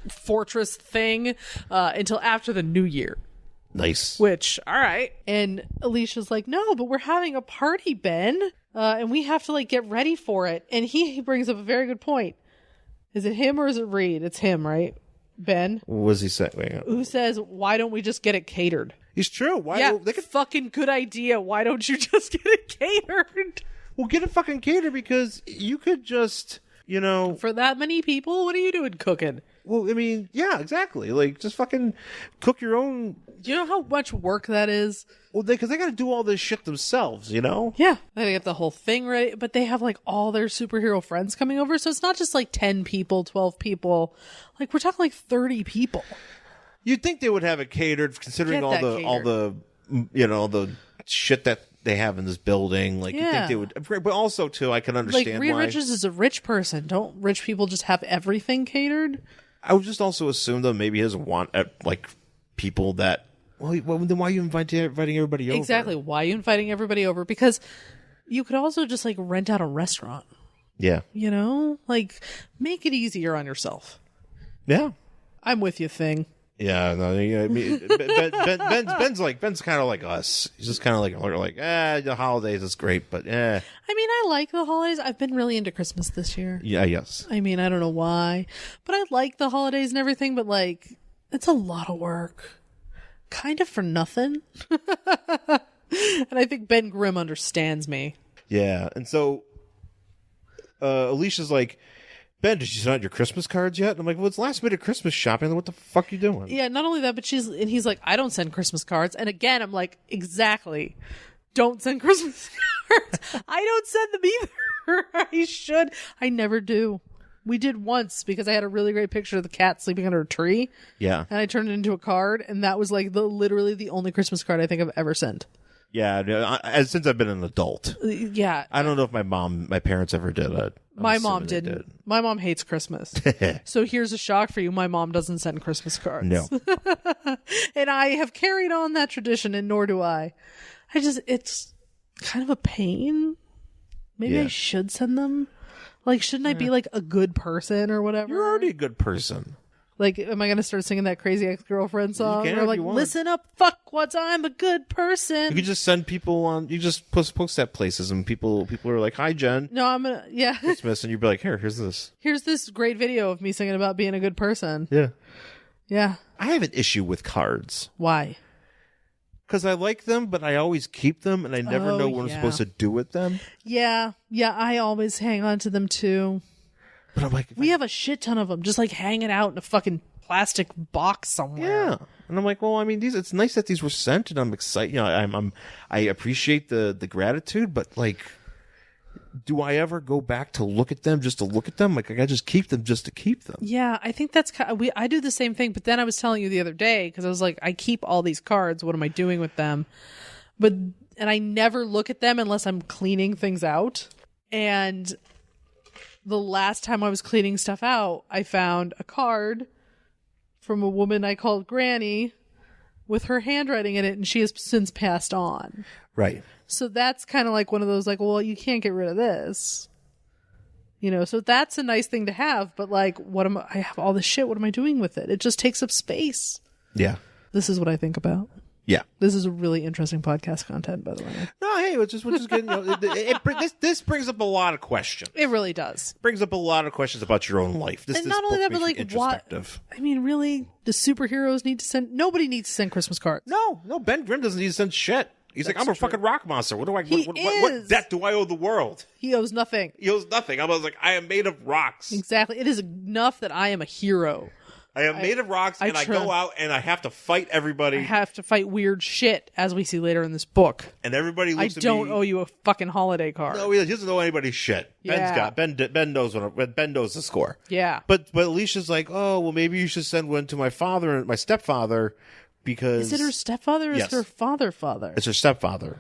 S1: fortress thing until after the new year.
S2: Nice.
S1: Which, all right. And Alicia's like, no, but we're having a party, Ben, and we have to get ready for it. And he brings up a very good point. Is it him or is it Reed? It's him, right? Ben.
S2: What was he saying?
S1: Who says, why don't we just get it catered?
S2: He's true. Why?
S1: Yeah, fucking good idea. Why don't you just get it catered?
S2: Well, get it fucking catered because you could just,
S1: For that many people, what are you doing cooking?
S2: Well, I mean, yeah, exactly. Just fucking cook your own.
S1: Do you know how much work that is?
S2: Well, because they got to do all this shit themselves,
S1: Yeah. They gotta get the whole thing ready, but they have all their superhero friends coming over, so it's not just 10 people, 12 people. We're talking 30 people.
S2: You'd think they would have it catered, considering all the shit that they have in this building. You think they would, but also too, I can understand
S1: Reed
S2: why.
S1: Richards is a rich person. Don't rich people just have everything catered?
S2: I would just also assume though maybe he doesn't want people that. Well, then why are you inviting everybody over?
S1: Exactly. Why are you inviting everybody over? Because you could also just rent out a restaurant.
S2: Yeah.
S1: Make it easier on yourself.
S2: Yeah.
S1: I'm with you, Thing.
S2: Yeah, no, I mean, Ben's kind of like us. He's just kind of the holidays is great, but I
S1: mean, I like the holidays. I've been really into Christmas this year.
S2: Yeah, yes.
S1: I mean, I don't know why, but I like the holidays and everything, but it's a lot of work. Kind of for nothing. And I think Ben Grimm understands me.
S2: Yeah, and so Alicia's like, Ben, did you send out your Christmas cards yet? And I'm like, well, it's last minute Christmas shopping. What the fuck are you doing?
S1: Yeah, not only that, but he's like, I don't send Christmas cards. And again, I'm like, exactly. Don't send Christmas cards. I don't send them either. I should. I never do. We did once because I had a really great picture of the cat sleeping under a tree. Yeah. And I turned it into a card. And that was literally the only Christmas card I think I've ever sent.
S2: Yeah, since I've been an adult.
S1: Yeah.
S2: I don't know if my parents ever did it.
S1: My mom didn't. My mom hates Christmas. So here's a shock for you. My mom doesn't send Christmas cards. No. And I have carried on that tradition, and nor do I. It's kind of a pain. Maybe I should send them. Shouldn't I be a good person or whatever?
S2: You're already a good person.
S1: Am I going to start singing that Crazy Ex-Girlfriend song? Or listen up, fuckwats, I'm a good person.
S2: You could just send people on, you just post at places and people are like, hi, Jen.
S1: No, I'm going to, yeah.
S2: Christmas, and you'd be like, here's this.
S1: Here's this great video of me singing about being a good person.
S2: Yeah.
S1: Yeah.
S2: I have an issue with cards.
S1: Why?
S2: Because I like them, but I always keep them, and I never know what I'm supposed to do with them.
S1: Yeah. Yeah, I always hang on to them, too.
S2: But I'm like,
S1: we have a shit ton of them just hanging out in a fucking plastic box somewhere.
S2: Yeah. And I'm like, well, I mean, it's nice that these were sent, and I'm excited. I appreciate the gratitude, but do I ever go back to look at them just to look at them? I just keep them just to keep them.
S1: Yeah, I think that's I do the same thing. But then I was telling you the other day because I was like, I keep all these cards. What am I doing with them? But and I never look at them unless I'm cleaning things out. And the last time I was cleaning stuff out, I found a card from a woman I called Granny with her handwriting in it, and she has since passed on.
S2: Right.
S1: So that's kind of like one of those, like, well, you can't get rid of this. You know, so that's a nice thing to have, but like, I have all this shit, what am I doing with it? It just takes up space.
S2: Yeah.
S1: This is what I think about.
S2: Yeah.
S1: This is a really interesting podcast content, by the way.
S2: No, hey, we're just getting, this brings up a lot of questions.
S1: It really does.
S2: Brings up a lot of questions about your own life.
S1: And not only that, but like, what? I mean, really, do superheroes need to send? Nobody needs to send Christmas cards.
S2: No, Ben Grimm doesn't need to send shit. He's like, I'm a fucking rock monster. What do I? What debt do I owe the world?
S1: He owes nothing.
S2: He owes nothing. I was like, I am made of rocks.
S1: Exactly. It is enough that I am a hero.
S2: I am made of rocks, and I go out and I have to fight everybody.
S1: I have to fight weird shit, as we see later in this book.
S2: And everybody looks at me.
S1: I don't owe you a fucking holiday card.
S2: No, he doesn't owe anybody shit.
S1: Yeah.
S2: Ben knows Ben knows the score.
S1: Yeah.
S2: But Alicia's like, oh, well, maybe you should send one to my father and my stepfather because...
S1: Is it her stepfather or is it her father?
S2: It's her stepfather.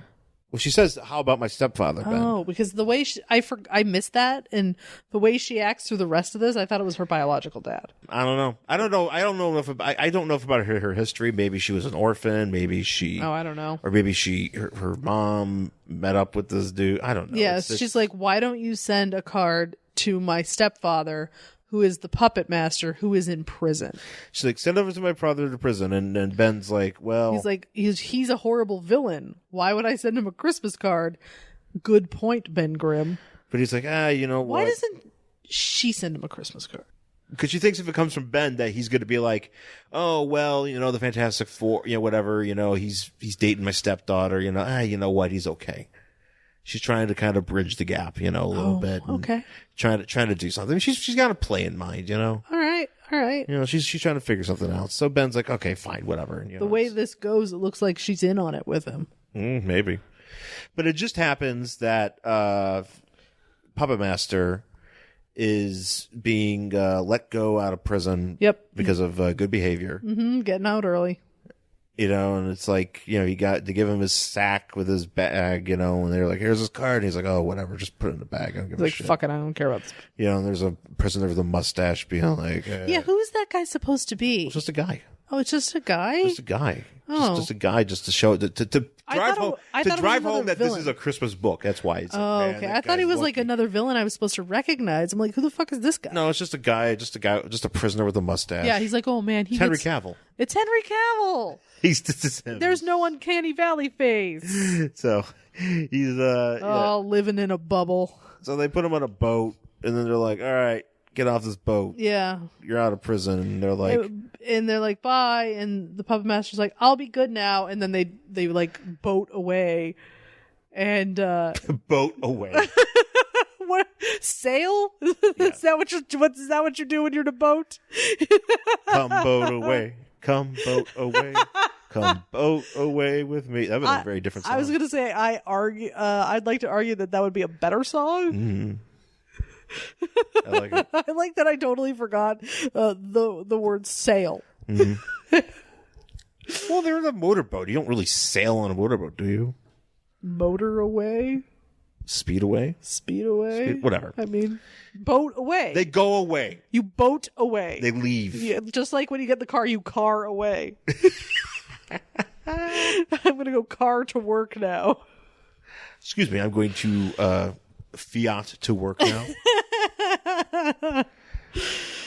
S2: Well, she says, how about my stepfather, Ben?
S1: Oh, because the way I missed that, and the way she acts through the rest of this, I thought it was her biological dad.
S2: I don't know. I don't know enough about her history. Maybe she was an orphan. Maybe she...
S1: Oh, I don't know.
S2: Or maybe her mom met up with this dude. I don't know.
S1: Yeah, she's like, why don't you send a card to my stepfather, who is the puppet master, who is in prison?
S2: She's like, send over to my brother to prison. And Ben's like, well...
S1: He's like, he's a horrible villain. Why would I send him a Christmas card? Good point, Ben Grimm.
S2: But he's like, you know what?
S1: Why doesn't she send him a Christmas card?
S2: Because she thinks if it comes from Ben that he's going to be like, oh, well, you know, the Fantastic Four, you know, whatever, you know, he's dating my stepdaughter, you know, you know what, he's okay. She's trying to kind of bridge the gap, you know, a little bit.
S1: Okay.
S2: Trying to do something. I mean, she's got a play in mind, you know.
S1: All right.
S2: You know, she's trying to figure something out. So Ben's like, okay, fine, whatever. And, you know,
S1: the way this goes, it looks like she's in on it with him.
S2: Maybe. But it just happens that Puppet Master is being let go out of prison.
S1: Yep.
S2: Because of good behavior.
S1: Mm-hmm. Getting out early.
S2: You know, and it's like, you know, he got to give him his sack with his bag, you know, and they're like, here's his card. And he's like, oh, whatever, just put it in the bag. I don't give a shit.
S1: Fuck it, I don't care about this.
S2: You know, and there's a person there with a mustache being like,
S1: yeah, who is that guy supposed to be?
S2: It's just a guy.
S1: Oh, it's just a guy?
S2: Just a guy.
S1: Oh.
S2: Just a guy just to show, to drive home, that
S1: villain.
S2: this is a Christmas book. That's why it's
S1: okay. I thought he was like another villain I was supposed to recognize. I'm like, who the fuck is this guy?
S2: No, it's just a guy, just a prisoner with a mustache.
S1: Yeah, he's like, oh man,
S2: it's Henry Cavill.
S1: It's Henry Cavill.
S2: This is him.
S1: There's no uncanny valley face.
S2: So he's
S1: living in a bubble.
S2: So they put him on a boat, and then they're like, all right, get off this boat.
S1: Yeah.
S2: You're out of prison. And they're like, bye. And the puppet master's like, I'll be good now. And then they like boat away. And boat away.
S1: What, sail?
S2: Yeah.
S1: Is that what you do when you're in a boat?
S2: Come boat away. Come boat away. Come boat away with me. That was a very different song.
S1: I was gonna say I'd like to argue that would be a better song.
S2: Mm-hmm. I like it.
S1: I like that I totally forgot the word sail.
S2: Mm-hmm. Well, they're in a motorboat. You don't really sail on a motorboat, do you?
S1: Motor away?
S2: Speed away?
S1: Speed away?
S2: Whatever.
S1: I mean, boat away.
S2: They go away.
S1: You boat away.
S2: They leave.
S1: Yeah, just like when you get in the car, you car away. I'm going to go car to work now.
S2: Excuse me, I'm going to Fiat to work now.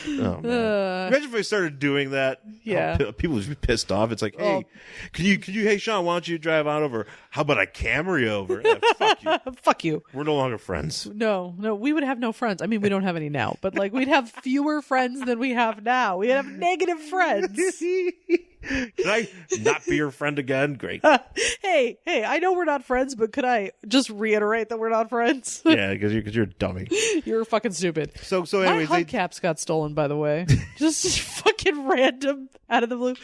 S2: Oh, man. Imagine if I started doing that.
S1: Yeah.
S2: People would be pissed off. It's like, hey, hey, Sean, why don't you drive on over? How about I Camry over? Fuck you.
S1: Fuck you.
S2: We're no longer friends.
S1: No, we would have no friends. I mean, we don't have any now, but like we'd have fewer friends than we have now. We'd have negative friends.
S2: Can I not be your friend again? Great.
S1: Hey, I know we're not friends, but could I just reiterate that we're not friends?
S2: Yeah, because you're a dummy.
S1: You're fucking stupid.
S2: So anyways,
S1: my hubcaps got stolen, by the way. Just fucking random out of the blue.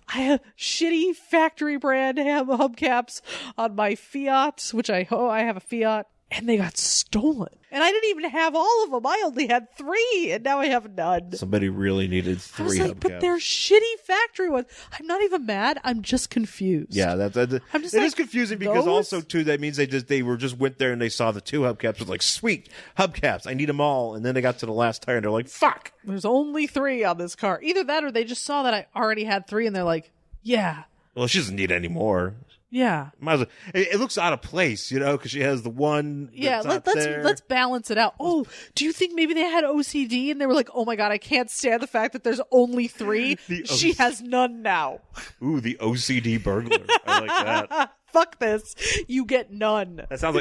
S1: I have shitty factory brand hubcaps on my Fiat, which I have a Fiat. and they got stolen. And I didn't even have all of them. I only had 3, and now I have none.
S2: Somebody really needed 3
S1: I was like,
S2: hubcaps.
S1: but they're shitty factory ones. I'm not even mad. I'm just confused.
S2: Yeah, it is confusing because also too that means they went there and they saw the 2 hubcaps, was like, sweet hubcaps, I need them all, and then they got to the last tire and they're like, fuck,
S1: there's only 3 on this car. Either that or they just saw that I already had 3 and they're like, yeah.
S2: Well, she doesn't need any more.
S1: Yeah.
S2: Might as well. It looks out of place, because she has the one.
S1: Yeah, let's balance it out. Oh, do you think maybe they had OCD and they were like, oh my God, I can't stand the fact that there's only 3. She has none now.
S2: Ooh, the OCD burglar. I like that.
S1: Fuck this. You get none.
S2: That sounds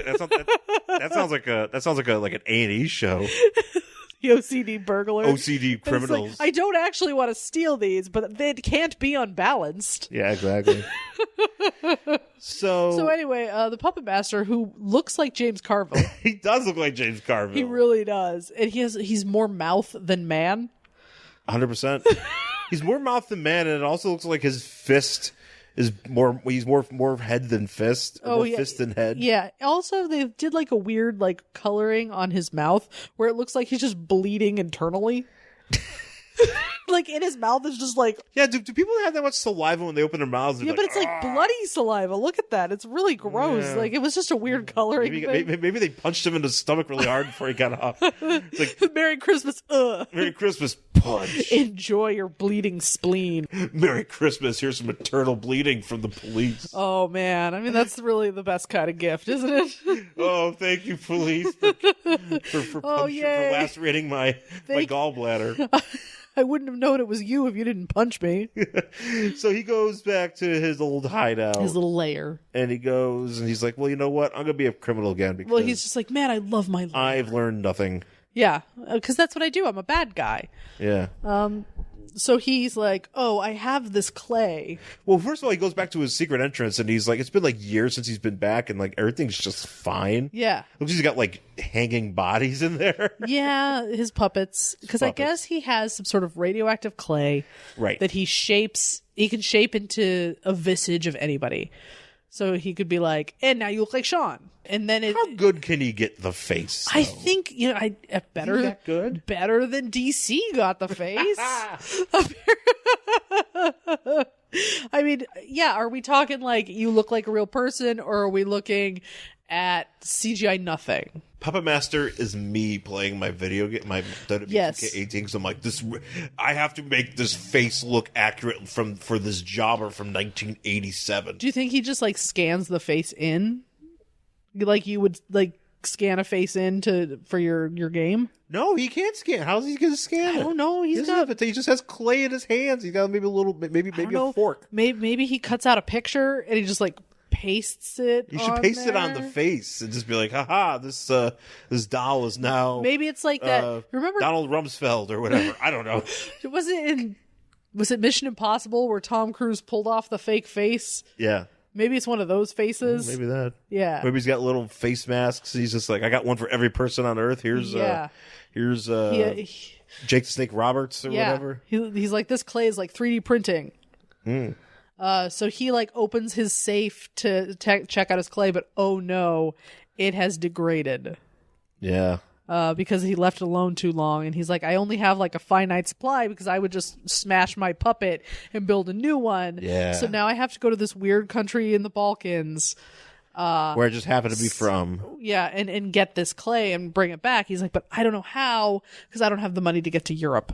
S2: like an A&E show.
S1: The OCD burglar.
S2: OCD criminals.
S1: Like, I don't actually want to steal these, but they can't be unbalanced.
S2: Yeah, exactly. So
S1: anyway, the puppet master, who looks like James Carville.
S2: He does look like James Carville.
S1: He really does. And he's more mouth than man.
S2: 100%. He's more mouth than man, and it also looks like his fist is he's more head than fist. More fist than head.
S1: Yeah. Also, they did like a weird like coloring on his mouth where it looks like he's just bleeding internally. Like in his mouth is just like...
S2: Yeah, do people have that much saliva when they open their mouths?
S1: Yeah, but it's like bloody saliva. Look at that. It's really gross. Yeah. Like it was just a weird coloring thing.
S2: Maybe they punched him in the stomach really hard before he got off. It's like,
S1: Merry Christmas.
S2: Merry Christmas, punch.
S1: Enjoy your bleeding spleen.
S2: Merry Christmas. Here's some maternal bleeding from the police.
S1: Oh, man. I mean, that's really the best kind of gift, isn't it?
S2: Oh, thank you, police, for lacerating my gallbladder.
S1: I wouldn't have known it was you if you didn't punch me.
S2: So he goes back to his old hideout.
S1: His little lair.
S2: And he goes and he's like, well, you know what? I'm going to be a criminal again. Because
S1: well, he's just like, man, I love my lair.
S2: I've learned nothing.
S1: Yeah, because that's what I do. I'm a bad guy.
S2: Yeah.
S1: So he's like, oh, I have this clay.
S2: Well, first of all, he goes back to his secret entrance and he's like, it's been like years since he's been back and like everything's just fine.
S1: Yeah.
S2: Looks like he's got like hanging bodies in there.
S1: Yeah, his puppets. Because I guess he has some sort of radioactive clay.
S2: Right.
S1: That he can shape into a visage of anybody. So he could be like, and now you look like Sean. And then
S2: how good can he get the face? Though?
S1: I think better.
S2: Is that good?
S1: Better than DC got the face. I mean, yeah. Are we talking like you look like a real person, or are we looking at CGI nothing?
S2: Puppet Master is me playing my video game, my WWE 2K18. So I'm like, I have to make this face look accurate for this jobber from 1987.
S1: Do you think he just like scans the face in, like you would like scan a face in for your game?
S2: No, he can't scan. How's he going to scan it?
S1: I don't know.
S2: He just has clay in his hands. He's got maybe a fork.
S1: Maybe he cuts out a picture and he just like pastes it.
S2: You should paste it on the face and just be like, haha, this doll is now
S1: maybe it's like that. Remember
S2: Donald Rumsfeld or whatever. I don't know.
S1: Was it Mission Impossible where Tom Cruise pulled off the fake face?
S2: Yeah.
S1: Maybe it's one of those faces.
S2: Maybe that.
S1: Yeah.
S2: Maybe he's got little face masks. He's just like, I got one for every person on Earth. Here's Jake the Snake Roberts or whatever.
S1: He's like, this clay is like 3D printing. So he like opens his safe to check out his clay, but oh no, it has degraded.
S2: Yeah.
S1: Because he left it alone too long, and he's like, I only have like a finite supply because I would just smash my puppet and build a new one.
S2: Yeah.
S1: So now I have to go to this weird country in the Balkans.
S2: Where I just happen to be from.
S1: Yeah, and get this clay and bring it back. He's like, but I don't know how because I don't have the money to get to Europe.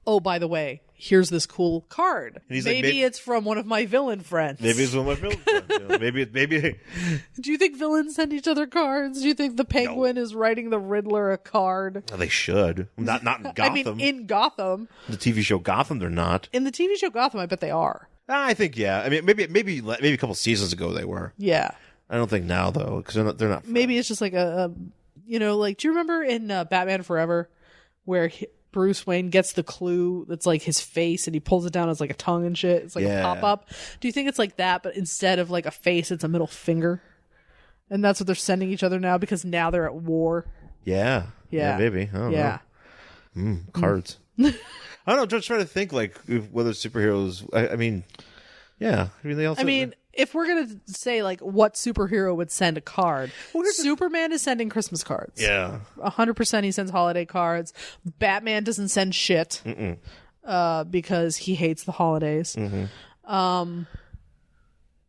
S1: Oh, by the way, here's this cool card. Maybe it's from one of my villain friends.
S2: Maybe it's one of my villain friends. Maybe.
S1: Do you think villains send each other cards? Do you think the Penguin is writing the Riddler a card?
S2: Well, they should. Not in Gotham.
S1: I mean, in Gotham.
S2: The TV show Gotham, they're not.
S1: In the TV show Gotham, I bet they are.
S2: I think, yeah. I mean, maybe a couple seasons ago they were.
S1: Yeah. I
S2: don't think now, though, because they're not friends.
S1: Maybe it's just like do you remember in Batman Forever where Bruce Wayne gets the clue that's like his face and he pulls it down as like a tongue and shit? It's like a pop-up. Do you think it's like that, but instead of like a face, it's a middle finger? And that's what they're sending each other now because now they're at war?
S2: Yeah, maybe. I don't know. Cards. I don't know. I'm just trying to think like whether superheroes. I mean, Yeah, I mean they also.
S1: I mean, if we're gonna say like what superhero would send a card, Superman is sending Christmas cards.
S2: Yeah,
S1: 100% he sends holiday cards. Batman doesn't send shit because he hates the holidays.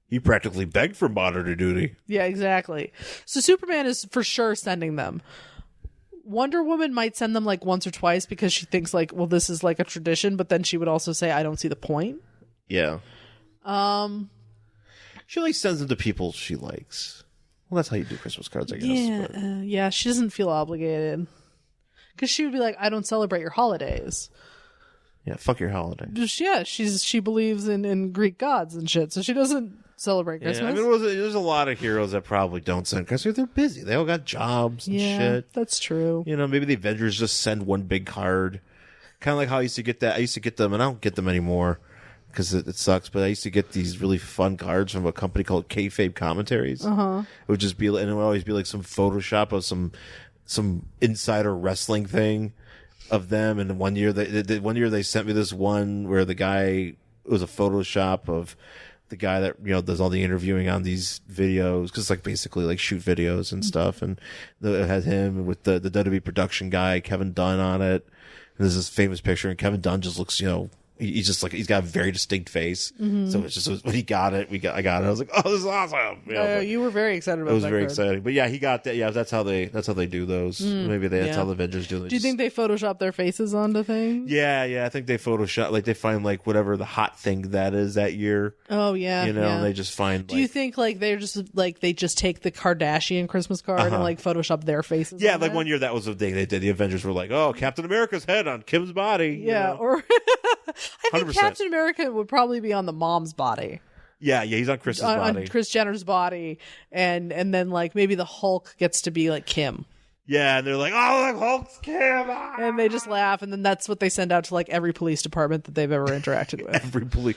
S2: He practically begged for modern duty.
S1: Yeah, exactly. So Superman is for sure sending them. Wonder Woman might send them like once or twice because she thinks like, well, this is like a tradition, but then she would also say, I don't see the point.
S2: Yeah. She like sends them to people she likes. Well, that's how you do Christmas cards, I guess.
S1: Yeah, yeah. She doesn't feel obligated because she would be like, I don't celebrate your holidays.
S2: Yeah, fuck your holiday.
S1: Yeah, she believes in Greek gods and shit, so she doesn't celebrate Christmas.
S2: Yeah, I mean, there's a lot of heroes that probably don't send cards. They're busy. They all got jobs and shit.
S1: That's true.
S2: You know, maybe the Avengers just send one big card. Kind of like how I used to get that. I used to get them, and I don't get them anymore because it sucks. But I used to get these really fun cards from a company called Kayfabe Commentaries. It would just be, and it would always be like some Photoshop of some insider wrestling thing of them. And one year they sent me this one where the guy, it was a Photoshop of the guy that, you know, does all the interviewing on these videos, because like basically like shoot videos and stuff, and it had him with the WWE production guy Kevin Dunn on it, and there's this famous picture, and Kevin Dunn just looks, you know, he's just like, he's got a very distinct face. So it's just, when he got it, I got it. I was like, oh, this is awesome. You know,
S1: you were very excited about that.
S2: It was very
S1: card.
S2: exciting. But yeah, he got that. Yeah, that's how they do those. Maybe that's how the Avengers do it.
S1: Do you think they Photoshop their faces onto things?
S2: Yeah. I think they Photoshop, like they find like whatever the hot thing that is that year.
S1: Oh yeah.
S2: You know, and they just find.
S1: Do you think like they're just like they just take the Kardashian Christmas card and like Photoshop their faces?
S2: Yeah,
S1: on
S2: like
S1: it?
S2: one year that was the thing they did. The Avengers were like, oh, Captain America's head on Kim's body.
S1: Yeah,
S2: you know?
S1: or I think
S2: 100%.
S1: Captain America would probably be on the mom's body.
S2: Yeah, he's on Chris's body.
S1: On Kris Jenner's body, and then like maybe the Hulk gets to be like Kim.
S2: Yeah, and they're like, oh, like Hulk's Kim.
S1: And they just laugh, and then that's what they send out to like every police department that they've ever interacted with.
S2: Every police.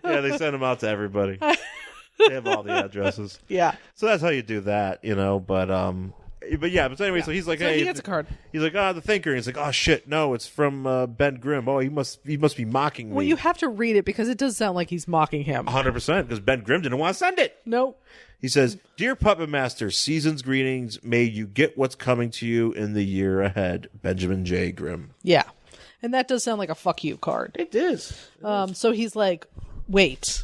S2: Yeah, they send them out to everybody. They have all the addresses.
S1: Yeah.
S2: So that's how you do that, you know, but anyway, so he's like,
S1: So
S2: hey,
S1: he gets a card.
S2: He's like, the Thinker. And he's like, oh shit, no, it's from Ben Grimm. Oh, he must be mocking me.
S1: Well, you have to read it because it does sound like he's mocking him.
S2: 100%, because Ben Grimm didn't want to send it.
S1: Nope.
S2: He says, Dear Puppet Master, season's greetings. May you get what's coming to you in the year ahead. Benjamin J. Grimm.
S1: Yeah. And that does sound like a fuck you card.
S2: It is.
S1: So he's like, wait,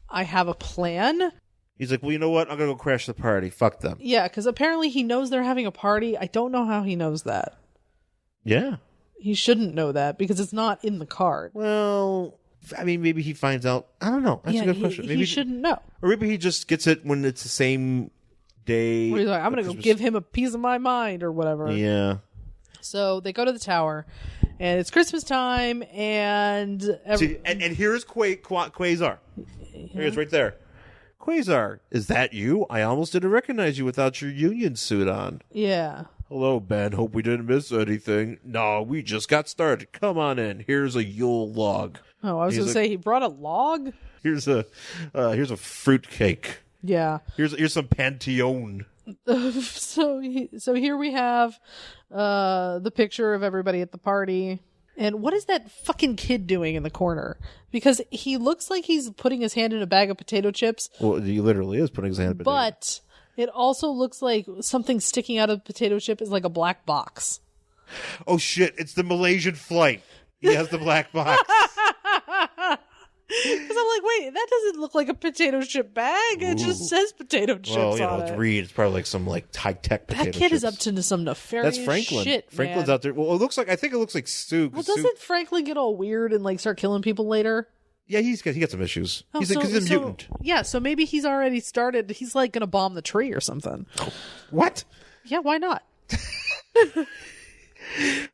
S1: I have a plan?
S2: He's like, well, you know what? I'm going to go crash the party. Fuck them.
S1: Yeah, because apparently he knows they're having a party. I don't know how he knows that.
S2: Yeah.
S1: He shouldn't know that because it's not in the card.
S2: Well, I mean, maybe he finds out. I don't know. That's a good question. Maybe
S1: he shouldn't know.
S2: Or maybe he just gets it when it's the same day.
S1: Where he's like, I'm going to go give him a piece of my mind or whatever.
S2: Yeah.
S1: So they go to the tower, and it's Christmas time, and...
S2: See, and here's Quasar. Here he is right there. Quasar, is that you? I almost didn't recognize you without your union suit on.
S1: Yeah.
S2: Hello, Ben. Hope we didn't miss anything. No, we just got started. Come on in. Here's a Yule log.
S1: Oh, I was going to say, he brought a log?
S2: Here's a fruit cake.
S1: Yeah.
S2: Here's some Pantone.
S1: So here we have the picture of everybody at the party. And what is that fucking kid doing in the corner? Because he looks like he's putting his hand in a bag of potato chips.
S2: Well, he literally is putting his hand in a potato.
S1: But it also looks like something sticking out of the potato chip is like a black box.
S2: Oh shit, it's the Malaysian flight. He has the black box.
S1: Because I'm like, wait, that doesn't look like a potato chip bag. It just says potato chips
S2: Well, you know,
S1: on
S2: it's
S1: it.
S2: Reed. It's probably like some like high-tech potato
S1: That kid
S2: chips.
S1: is up to some nefarious
S2: That's Franklin.
S1: shit,
S2: Franklin's
S1: man.
S2: out there. Well, I think it looks like Sue.
S1: Well, doesn't Franklin get all weird and like start killing people later?
S2: Yeah, he got some issues.
S1: Oh,
S2: He's a mutant.
S1: Yeah, so maybe he's already started. He's like going to bomb the tree or something.
S2: What?
S1: Yeah, why not?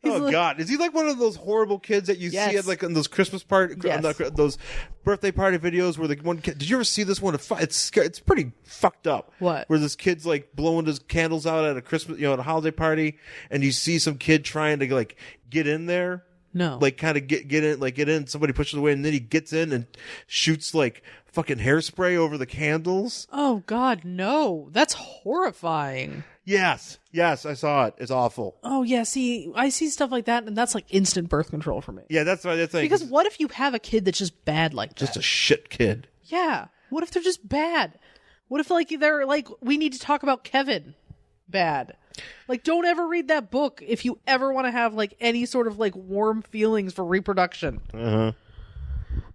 S2: God, is he like one of those horrible kids that you see at like on those Christmas party, those birthday party videos where the one kid? Did you ever see this one? It's pretty fucked up.
S1: What?
S2: Where this kid's like blowing his candles out at a Christmas, at a holiday party, and you see some kid trying to like get in there.
S1: No.
S2: Like kind of get in. Somebody pushes away, and then he gets in and shoots like fucking hairspray over the candles.
S1: Oh God, no! That's horrifying.
S2: Yes, I saw it. It's awful.
S1: Oh yeah, see, I see stuff like that, and that's like instant birth control for me.
S2: Yeah, that's what I think.
S1: Because what if you have a kid that's just bad like that?
S2: Just a shit kid.
S1: Yeah. What if they're just bad? What if like they're like, we need to talk about Kevin bad? Like, don't ever read that book if you ever want to have like any sort of like warm feelings for reproduction.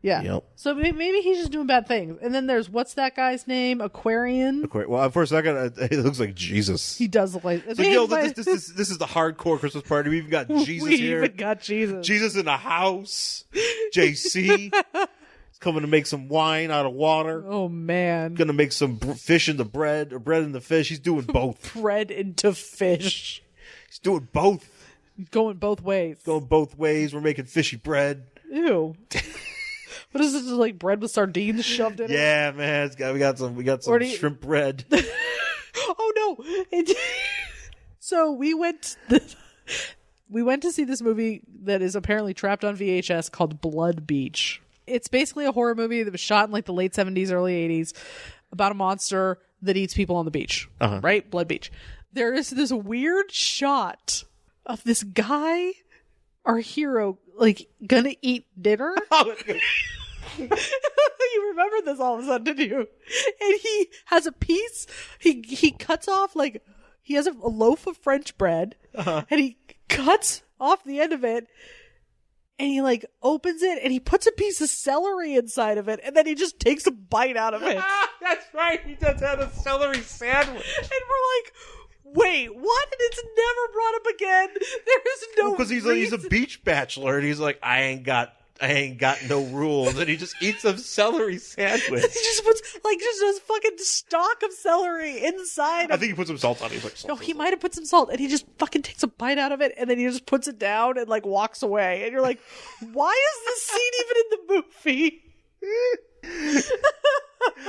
S1: Yeah.
S2: Yep.
S1: So maybe he's just doing bad things. And then there's, what's that guy's name? Aquarian?
S2: Well, for a second, it looks like Jesus.
S1: He does look like...
S2: It's like, this is the hardcore Christmas party. We've got Jesus here.
S1: We even got Jesus.
S2: Jesus in the house. JC. He's coming to make some wine out of water.
S1: Oh, man.
S2: Gonna make some fish into bread, or bread into fish. He's doing both.
S1: Bread into fish.
S2: He's doing both.
S1: Going both ways.
S2: Going both ways. We're making fishy bread.
S1: Ew. What is this, just like bread with sardines shoved in it?
S2: Yeah, man. We got some shrimp bread.
S1: Oh no. So we went to see this movie that is apparently trapped on VHS called Blood Beach. It's basically a horror movie that was shot in like the late 70s, early 80s about a monster that eats people on the beach. Right? Blood Beach. There is this weird shot of this guy, our hero, like gonna eat dinner. You remember this all of a sudden, didn't you? And he has a piece, he cuts off, like, he has a loaf of French bread, and he cuts off the end of it, and he, like, opens it, and he puts a piece of celery inside of it, and then he just takes a bite out of it.
S2: That's right. He just had a celery sandwich.
S1: And we're like, wait, what? And it's never brought up again. There is no
S2: because he's a beach bachelor, and he's like, I ain't got no rules, and he just eats a celery sandwich.
S1: He just puts just a fucking stalk of celery inside.
S2: I think he put some salt on it. He's like,
S1: no, he might have put some salt, and he just fucking takes a bite out of it, and then he just puts it down and like walks away. And you're like, why is this scene even in the movie?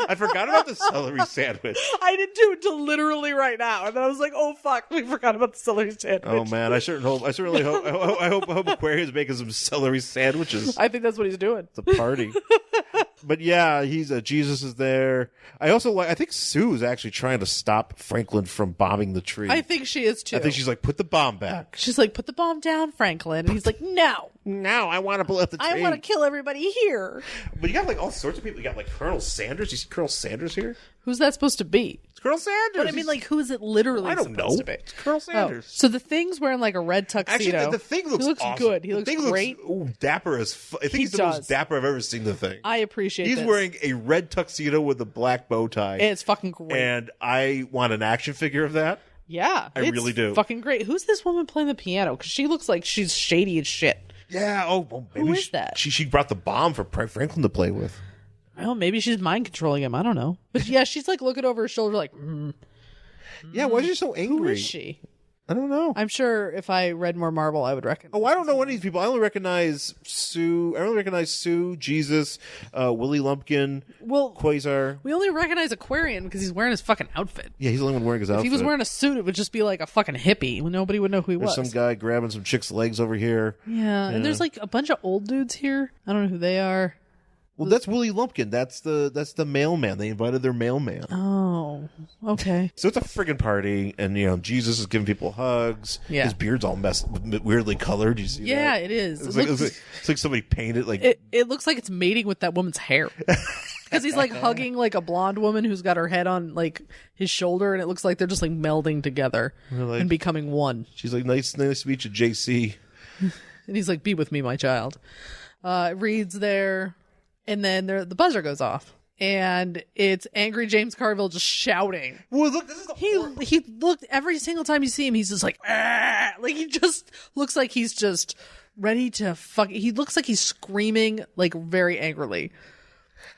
S2: I forgot about the celery sandwich.
S1: I did too until literally right now, and then I was like, "Oh fuck, we forgot about the celery sandwich."
S2: Oh man, I certainly hope. I hope Aquarius making some celery sandwiches.
S1: I think that's what he's doing.
S2: It's a party. But yeah, Jesus is there. I also I think Sue is actually trying to stop Franklin from bombing the tree.
S1: I think she is too.
S2: I think she's like, put the bomb back.
S1: She's like, put the bomb down, Franklin, and he's like, no,
S2: I want to blow up the tree.
S1: I want to kill everybody here.
S2: But you got like all sorts of people. You got like Colonel Sanders. You see Colonel Sanders here?
S1: Who's that supposed to be?
S2: It's Colonel Sanders.
S1: But I mean, like, who is it literally?
S2: I don't know.
S1: To be?
S2: It's Colonel Sanders.
S1: Oh. So the Thing's wearing like a red tuxedo.
S2: Actually, the Thing looks
S1: he looks
S2: awesome.
S1: good. He looks great.
S2: Dapper as I think he's the most dapper I've ever seen the Thing.
S1: I appreciate
S2: He's wearing a red tuxedo with a black bow tie.
S1: And it's fucking great.
S2: And I want an action figure of that.
S1: Yeah.
S2: I really do.
S1: Fucking great. Who's this woman playing the piano? Because she looks like she's shady as shit.
S2: Yeah. Oh, well, maybe
S1: who is that?
S2: She brought the bomb for Franklin to play with.
S1: Well, maybe she's mind controlling him. I don't know. But yeah, she's like looking over her shoulder like,
S2: yeah, why is she so angry?
S1: Who is she?
S2: I don't know.
S1: I'm sure if I read more Marvel, I would recognize.
S2: Oh, I don't know any of these people. I only recognize Sue. Jesus, Willie Lumpkin, Quasar.
S1: We only recognize Aquarian because he's wearing his fucking outfit.
S2: Yeah, he's the only one wearing his outfit.
S1: If he was wearing a suit, it would just be like a fucking hippie. Nobody would know who he was.
S2: There's some guy grabbing some chick's legs over here.
S1: Yeah, and there's like a bunch of old dudes here. I don't know who they are.
S2: Well, that's Willie Lumpkin. That's the mailman. They invited their mailman.
S1: Oh, okay.
S2: So it's a friggin' party, and Jesus is giving people hugs.
S1: Yeah.
S2: His beard's all weirdly colored. You see
S1: Yeah,
S2: that?
S1: it is.
S2: It's like somebody painted like
S1: it looks like it's mating with that woman's hair. Because he's like hugging like a blonde woman who's got her head on like his shoulder, and it looks like they're just like melding together and becoming one.
S2: She's like, nice to meet you, JC.
S1: And he's like, be with me, my child. Reed's there. And then the buzzer goes off, and it's angry James Carville just shouting.
S2: Well, look, this is
S1: he looked every single time you see him, he's just like, ah! Like he just looks like he's just ready to fuck. He looks like he's screaming like very angrily.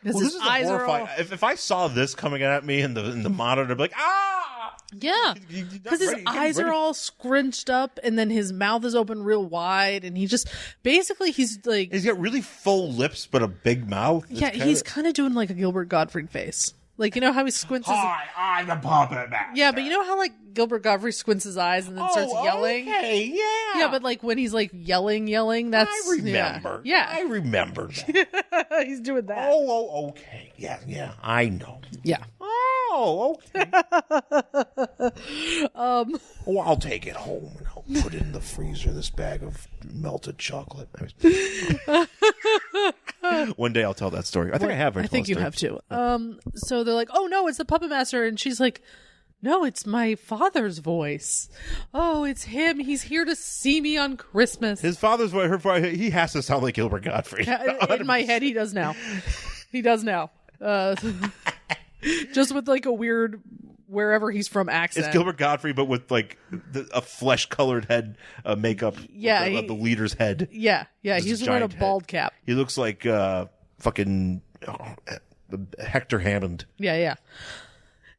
S2: Well, this is eyes horrifying. If I saw this coming at me in the monitor, I'd be like, ah!
S1: Yeah, because his eyes are all scrunched up, and then his mouth is open real wide, and he just basically he's like
S2: he's got really full lips but a big mouth.
S1: He's kind of doing like a Gilbert Gottfried face. Like, you know how he squints his...
S2: Hi, I'm the puppet master.
S1: Yeah, but you know how, like, Gilbert Gottfried squints his eyes and then starts yelling?
S2: Okay, yeah.
S1: Yeah, but, like, when he's, like, yelling, that's...
S2: I remember.
S1: Yeah.
S2: I remember that.
S1: He's doing that.
S2: Oh, okay. Yeah, I know.
S1: Yeah.
S2: Oh, Oh, okay. I'll take it home and I'll put it in the freezer, this bag of melted chocolate. One day I'll tell that story. I think I have.
S1: I think you have too. So they're like, oh no, it's the Puppet Master. And she's like, no, it's my father's voice. Oh, it's him. He's here to see me on Christmas.
S2: His father's voice, her father, he has to sound like Gilbert Gottfried.
S1: In my head, he does now. He does now. Just with like a weird wherever he's from accent.
S2: It's Gilbert Gottfried, but with like a flesh-colored head makeup of the leader's head.
S1: Yeah. He's wearing a bald cap.
S2: He looks like fucking Hector Hammond.
S1: Yeah.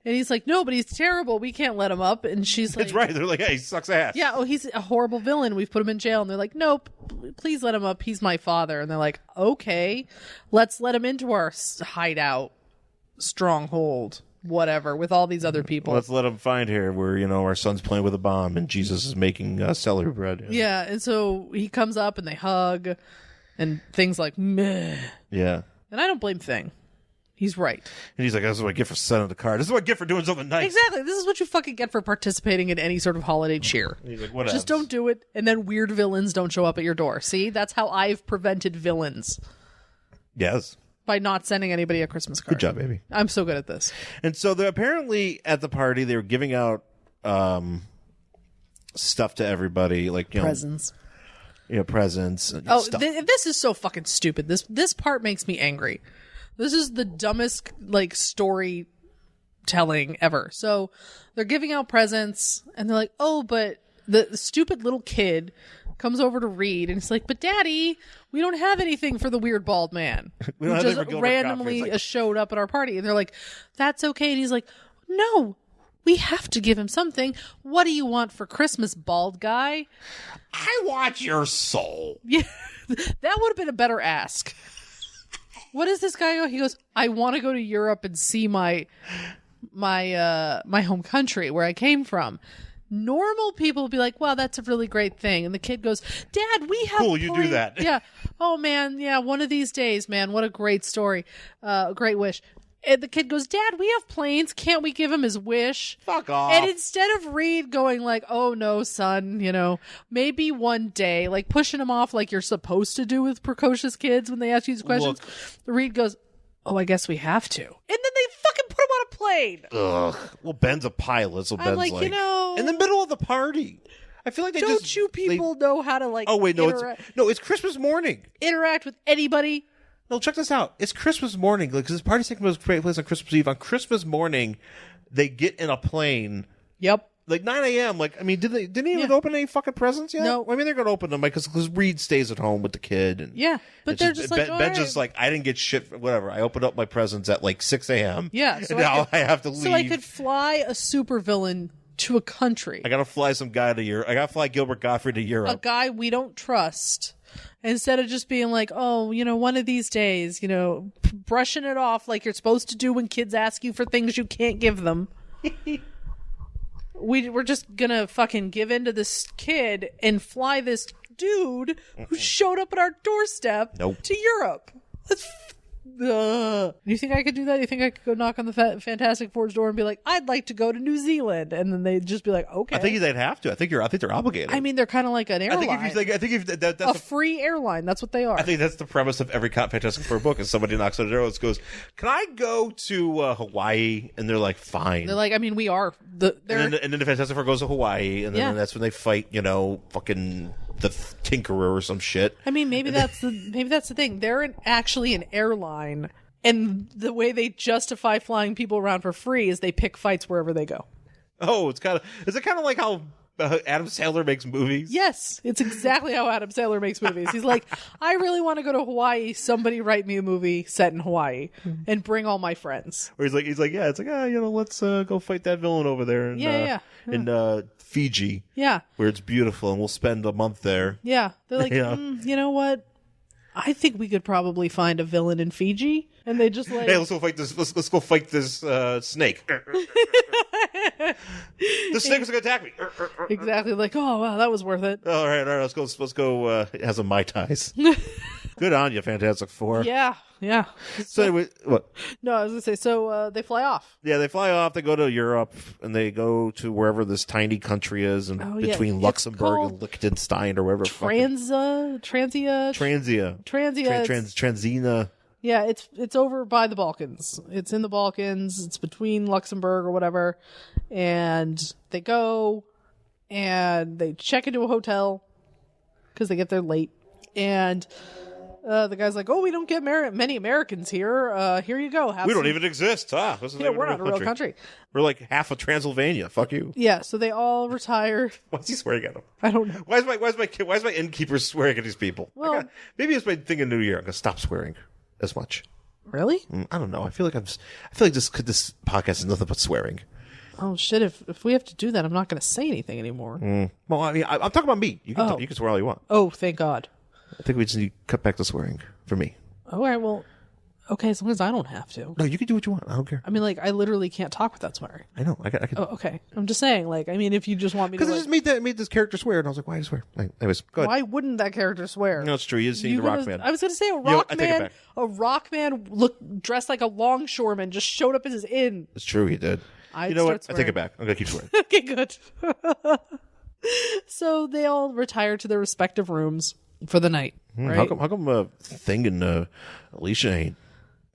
S1: And he's like, no, but he's terrible. We can't let him up. And she's like...
S2: That's right. They're like, hey, he sucks ass.
S1: Yeah, he's a horrible villain. We've put him in jail. And they're like, nope, please let him up. He's my father. And they're like, okay, let's let him into our hideout, stronghold, whatever, with all these other people.
S2: Let's let him find here where, our son's playing with a bomb and Jesus is making celery bread.
S1: Yeah, and so he comes up and they hug and things like, meh.
S2: Yeah.
S1: And I don't blame Thing. He's right.
S2: And he's like, this is what I get for sending the card. This is what I get for doing something nice.
S1: Exactly. This is what you fucking get for participating in any sort of holiday cheer.
S2: He's like, whatever.
S1: Just don't do it, and then weird villains don't show up at your door. See? That's how I've prevented villains.
S2: Yes.
S1: By not sending anybody a Christmas card.
S2: Good job, baby.
S1: I'm so good at this.
S2: And so they're apparently at the party, they were giving out stuff to everybody. Like,
S1: presents.
S2: Presents. And
S1: oh,
S2: stuff.
S1: This is so fucking stupid. This part makes me angry. This is the dumbest, storytelling ever. So they're giving out presents, and they're like, oh, but the stupid little kid comes over to read, and he's like, but Daddy, we don't have anything for the weird bald man who just randomly showed up at our party. And they're like, that's okay. And he's like, no, we have to give him something. What do you want for Christmas, bald guy?
S2: I want your soul.
S1: Yeah, that would have been a better ask. What does this guy go? He goes, I want to go to Europe and see my home country where I came from. Normal people would be like, wow, that's a really great thing. And the kid goes, Dad, we have
S2: cool, you do that.
S1: Yeah. Oh, man. Yeah, one of these days, man. What a great story. Great wish. And the kid goes, Dad, we have planes. Can't we give him his wish?
S2: Fuck off.
S1: And instead of Reed going like, oh, no, son, maybe one day, like pushing him off like you're supposed to do with precocious kids when they ask you these questions, Reed goes, oh, I guess we have to. And then they fucking put him on a plane.
S2: Ugh. Well, Ben's a pilot, so Ben's
S1: like,
S2: in the middle of the party. I feel like
S1: don't you people know how to
S2: oh, wait, no, it's Christmas morning.
S1: Interact with anybody.
S2: No, check this out. It's Christmas morning because this party's taking place on Christmas Eve. On Christmas morning, they get in a plane.
S1: Yep.
S2: Like 9 a.m. Like, I mean, didn't they even open any fucking presents yet?
S1: No.
S2: I mean, they're going to open them because Reed stays at home with the kid. And
S1: yeah. But they're just like,
S2: Ben's just like, I didn't get shit, whatever. I opened up my presents at like 6 a.m.
S1: Yeah. So
S2: now I have to leave.
S1: So I could fly a supervillain to a country.
S2: I got to fly some guy to Europe. I got to fly Gilbert Gottfried to Europe.
S1: A guy we don't trust. Instead of just being like, oh, one of these days, brushing it off like you're supposed to do when kids ask you for things you can't give them. We're just gonna fucking give in to this kid and fly this dude who showed up at our doorstep to Europe. Do you think I could do that? Do you think I could go knock on the Fantastic Four's door and be like, I'd like to go to New Zealand? And then they'd just be like, okay.
S2: I think they'd have to. I think they're obligated.
S1: I mean, they're kind of like an airline.
S2: I think if that's
S1: a free airline. That's what they are.
S2: I think that's the premise of every Fantastic Four book. Is somebody knocks on the door and goes, can I go to Hawaii? And they're like, fine.
S1: They're like, I mean, we are.
S2: And then the Fantastic Four goes to Hawaii, and then that's when they fight, fucking the Tinkerer or some shit.
S1: I mean, maybe that's the thing. They're actually an airline, and the way they justify flying people around for free is they pick fights wherever they go.
S2: Oh, is it kind of like how Adam Sandler makes movies?
S1: Yes, it's exactly how Adam Sandler makes movies. He's like, I really want to go to Hawaii. Somebody write me a movie set in Hawaii and bring all my friends.
S2: Or he's like, yeah, it's like, let's go fight that villain over there. In Fiji.
S1: Yeah.
S2: Where it's beautiful, and we'll spend a month there.
S1: Yeah. They're like, you know what? I think we could probably find a villain in Fiji. And they just like,
S2: hey, let's go fight this. Let's go fight this snake. The snake was gonna attack me.
S1: Exactly. Like, oh wow, that was worth it.
S2: All right. Let's go. It has some Mai Tais. Good on you, Fantastic Four.
S1: Yeah.
S2: So anyway, what?
S1: No, I was gonna say. So they fly off.
S2: Yeah, they fly off. They go to Europe, and they go to wherever this tiny country is, and between Luxembourg and Liechtenstein or wherever.
S1: Transia. Yeah, it's over by the Balkans. It's in the Balkans. It's between Luxembourg or whatever, and they go and they check into a hotel because they get there late, and. The guy's like, "Oh, we don't get many Americans here. Here you go.
S2: We don't even exist. This is
S1: we're not a real country.
S2: We're like half of Transylvania. Fuck you."
S1: Yeah. So they all retire.
S2: Why's he swearing at them?
S1: I don't know.
S2: Why is my innkeeper swearing at these people?
S1: Well,
S2: maybe it's my thing in New Year. I'm gonna stop swearing as much.
S1: Really?
S2: I don't know. I feel like this podcast is nothing but swearing.
S1: Oh shit! If we have to do that, I'm not going to say anything anymore.
S2: Well, I mean, I'm talking about me. You can swear all you want.
S1: Oh, thank God.
S2: I think we just need to cut back the swearing for me.
S1: All right, well, okay, as long as I don't have to.
S2: No, you can do what you want. I don't care.
S1: I mean, like, I literally can't talk without swearing.
S2: I know. I can.
S1: Oh, okay. I'm just saying, like, I mean, if you just want me to.
S2: Because I just made this character swear, and I was like, why do you swear? Anyways, go ahead.
S1: Why wouldn't that character swear?
S2: No, it's true. You seen the Rock Man.
S1: I was going to say a rock man dressed like a longshoreman just showed up at his inn.
S2: It's true, he did. You know what? I take it back. I'm going to keep swearing.
S1: Okay, good. So they all retire to their respective rooms for the night. Right?
S2: How come Thing and Alicia ain't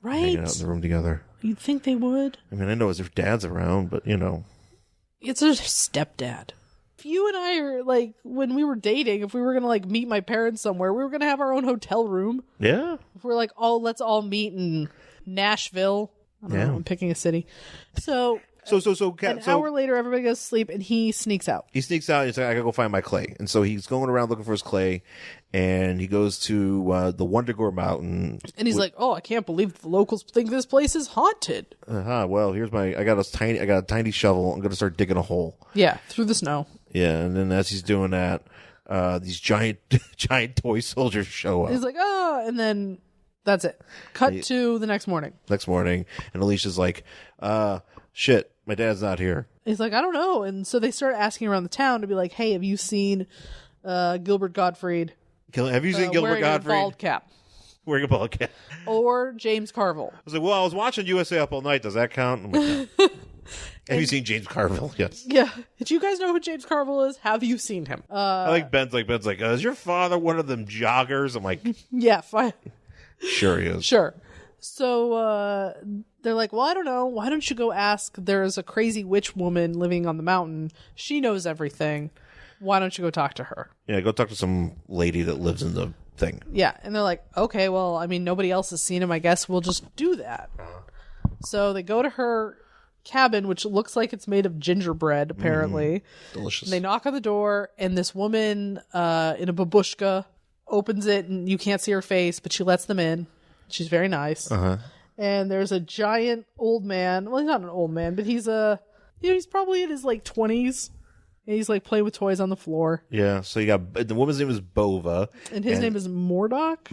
S2: hanging out in the room together?
S1: You'd think they would.
S2: I mean, I know their dad's around, but
S1: it's her stepdad. If you and I are like when we were dating, if we were gonna like meet my parents somewhere, we were gonna have our own hotel room.
S2: Yeah.
S1: If we're like, let's all meet in Nashville. I don't know, I'm picking a city. So an hour later, everybody goes to sleep, and he sneaks out.
S2: He sneaks out, and he's like, I gotta go find my clay. And so he's going around looking for his clay, and he goes to the Wondergore Mountain.
S1: And he's like, I can't believe the locals think this place is haunted.
S2: Well, I got a tiny shovel. I'm gonna start digging a hole.
S1: Yeah, through the snow.
S2: Yeah, and then as he's doing that, these giant toy soldiers show up.
S1: He's like, and then that's it. Cut to the next morning.
S2: And Alicia's like, shit, my dad's not here.
S1: He's like, I don't know. And so they start asking around the town to be like, hey, have you seen Gilbert Gottfried?
S2: Have you seen Gilbert Gottfried?
S1: Wearing a bald cap.
S2: Wearing a bald cap.
S1: Or James Carville.
S2: I was like, I was watching USA Up All Night. Does that count? I'm like, no. Have you seen James Carville? Yes.
S1: Yeah. Did you guys know who James Carville is? Have you seen him?
S2: I like Ben's like, is your father one of them joggers? I'm like,
S1: yeah, fine.
S2: Sure he is.
S1: Sure. So they're like, well, I don't know. Why don't you go ask? There's a crazy witch woman living on the mountain. She knows everything. Why don't you go talk to her?
S2: Yeah, go talk to some lady that lives in the thing.
S1: Yeah. And they're like, okay, well, I mean, nobody else has seen him. I guess we'll just do that. So they go to her cabin, which looks like it's made of gingerbread, apparently.
S2: Delicious.
S1: And they knock on the door, and this woman in a babushka opens it, and you can't see her face, but she lets them in. She's very nice. And there's a giant old man. Well, he's not an old man, but he's he's probably in his like 20s. And he's like playing with toys on the floor.
S2: Yeah. So you got the woman's name is Bova,
S1: and his name is Mordred.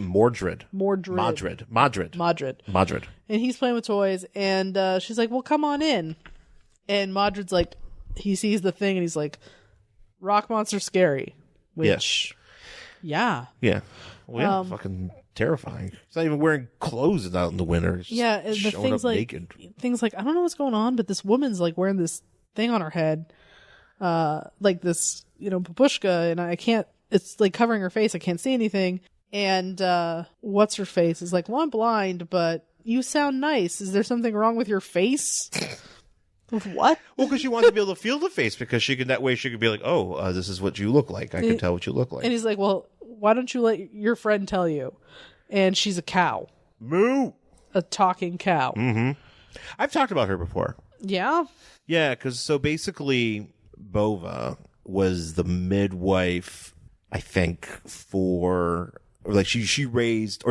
S1: And he's playing with toys, and she's like, "Well, come on in." And Modred's like, he sees the thing, and he's like, "Rock monster scary," which, yeah.
S2: Well, fucking terrifying. He's not even wearing clothes out in the winter. He's
S1: yeah, and the things like naked. Things like I don't know what's going on, but this woman's like wearing this thing on her head, like this, babushka, and I can't. It's like covering her face. I can't see anything. And what's her face is like, well, I'm blind, but you sound nice. Is there something wrong with your face? What?
S2: Well, because she wants to be able to feel the face, because that way she could be like, oh, this is what you look like. I can tell what you look like.
S1: And he's like, well, why don't you let your friend tell you? And she's a cow.
S2: Moo.
S1: A talking cow.
S2: Mm-hmm. I've talked about her before.
S1: Yeah?
S2: Yeah, because so basically Bova was the midwife, I think, for... Like she raised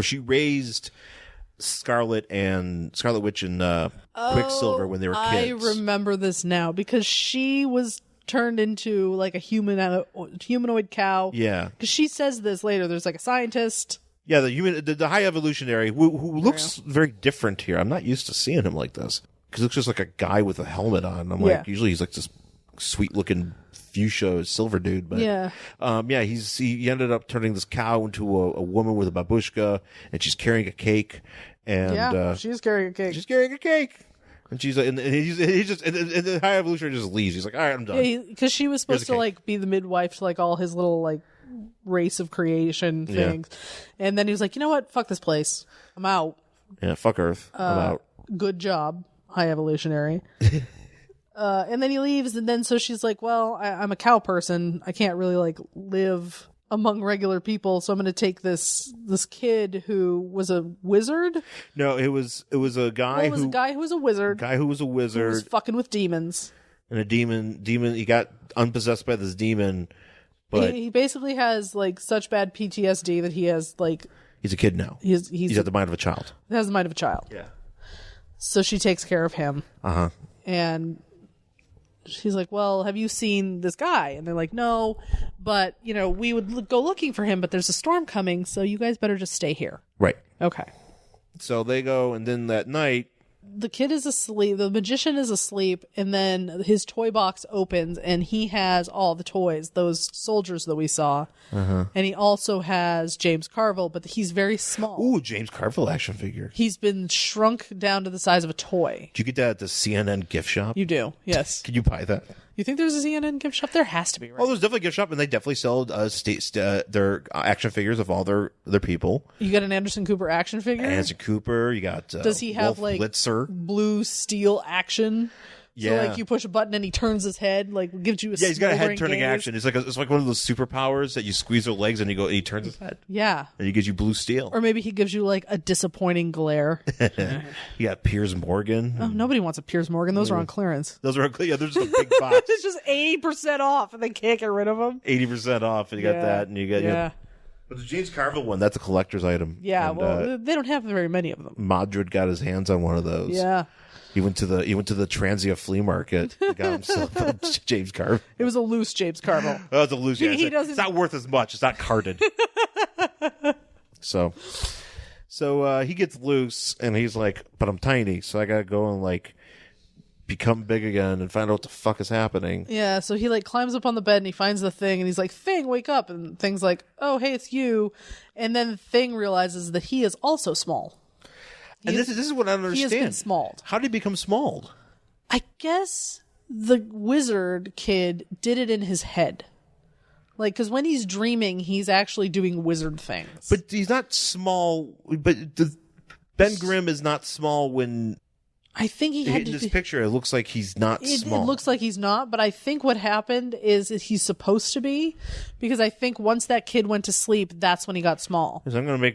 S2: Scarlet Witch and Quicksilver when they were kids.
S1: I remember this now because she was turned into like a humanoid cow.
S2: Yeah,
S1: because she says this later. There's like a scientist.
S2: Yeah, the high evolutionary who looks very different here. I'm not used to seeing him like this because he looks just like a guy with a helmet on. I'm like, usually he's like this sweet looking fuchsia silver dude, but
S1: Yeah.
S2: He ended up turning this cow into a woman with a babushka, and she's carrying a cake, and
S1: she's carrying a cake.
S2: she's carrying a cake. And she's like, and the High Evolutionary just leaves. He's like, all right, I'm done.
S1: Because she was supposed to like be the midwife to like all his little like race of creation things, and then he was like, you know what? Fuck this place. I'm out.
S2: Yeah, fuck Earth. I'm out.
S1: Good job, High Evolutionary. And then he leaves, and then so she's like, well, I'm a cow person. I can't really like live among regular people, so I'm going to take this kid who was a wizard.
S2: No, it was a guy
S1: a guy who was a wizard.
S2: Who was
S1: fucking with demons.
S2: And a demon. He got unpossessed by this demon, but
S1: He basically has like such bad PTSD that he has like
S2: he's a kid now. He's got the mind of a child.
S1: He has the mind of a child.
S2: Yeah.
S1: So she takes care of him.
S2: Uh-huh.
S1: And she's like, well, have you seen this guy? And they're like, no, but, we would go looking for him, but there's a storm coming, so you guys better just stay here.
S2: Right.
S1: Okay.
S2: So they go, and then that night,
S1: the kid is asleep, the magician is asleep, and then his toy box opens, and he has all the toys, those soldiers that we saw. Uh-huh. And he also has James Carville, but he's very small.
S2: Ooh, James Carville action figure.
S1: He's been shrunk down to the size of a toy.
S2: Did you get that at the CNN gift shop?
S1: You do, yes.
S2: Can you buy that?
S1: You think there's a CNN gift shop? There has to be, right?
S2: Oh, there's definitely a gift shop, and they definitely sell their action figures of all their people.
S1: You got an Anderson Cooper action figure?
S2: Anderson Cooper. You got
S1: Does he have
S2: Wolf
S1: like
S2: Blitzer?
S1: Blue steel action?
S2: Yeah.
S1: So like you push a button and he turns his head, like gives you a
S2: Yeah, he's got a head turning
S1: gaze.
S2: action. It's like one of those superpowers that you squeeze their legs and he turns his head.
S1: Yeah.
S2: And he gives you blue steel.
S1: Or maybe he gives you like a disappointing glare.
S2: You got Piers Morgan.
S1: Oh, nobody wants a Piers Morgan. Those are on clearance.
S2: Those are they're just a big box.
S1: It's just 80% off and they can't get rid of them.
S2: 80% off, and you got that, and you got
S1: Yeah.
S2: But the James Carville one, that's a collector's item.
S1: Yeah,
S2: and,
S1: well, they don't have very many of them.
S2: Modred got his hands on one of those.
S1: Yeah.
S2: He went to the Transia flea market. He got himself a James Carville.
S1: It was a loose James Carville.
S2: Oh, it's a loose. Yeah,
S1: He doesn't.
S2: It's not worth as much. It's not carded. So he gets loose, and he's like, "But I'm tiny, so I gotta go and like become big again and find out what the fuck is happening."
S1: Yeah, so he like climbs up on the bed and he finds the Thing and he's like, "Thing, wake up!" And Thing's like, "Oh, hey, it's you." And then Thing realizes that he is also small.
S2: And this is what I don't understand.
S1: He has been smalled.
S2: How did he become smalled?
S1: I guess the wizard kid did it in his head. Like, because when he's dreaming, he's actually doing wizard things.
S2: But he's not small. But Ben Grimm is not small when.
S1: I think he had
S2: in
S1: to.
S2: this picture, it looks like he's not small.
S1: It looks like he's not, but I think what happened is he's supposed to be, because I think once that kid went to sleep, that's when he got small.
S2: So I'm gonna make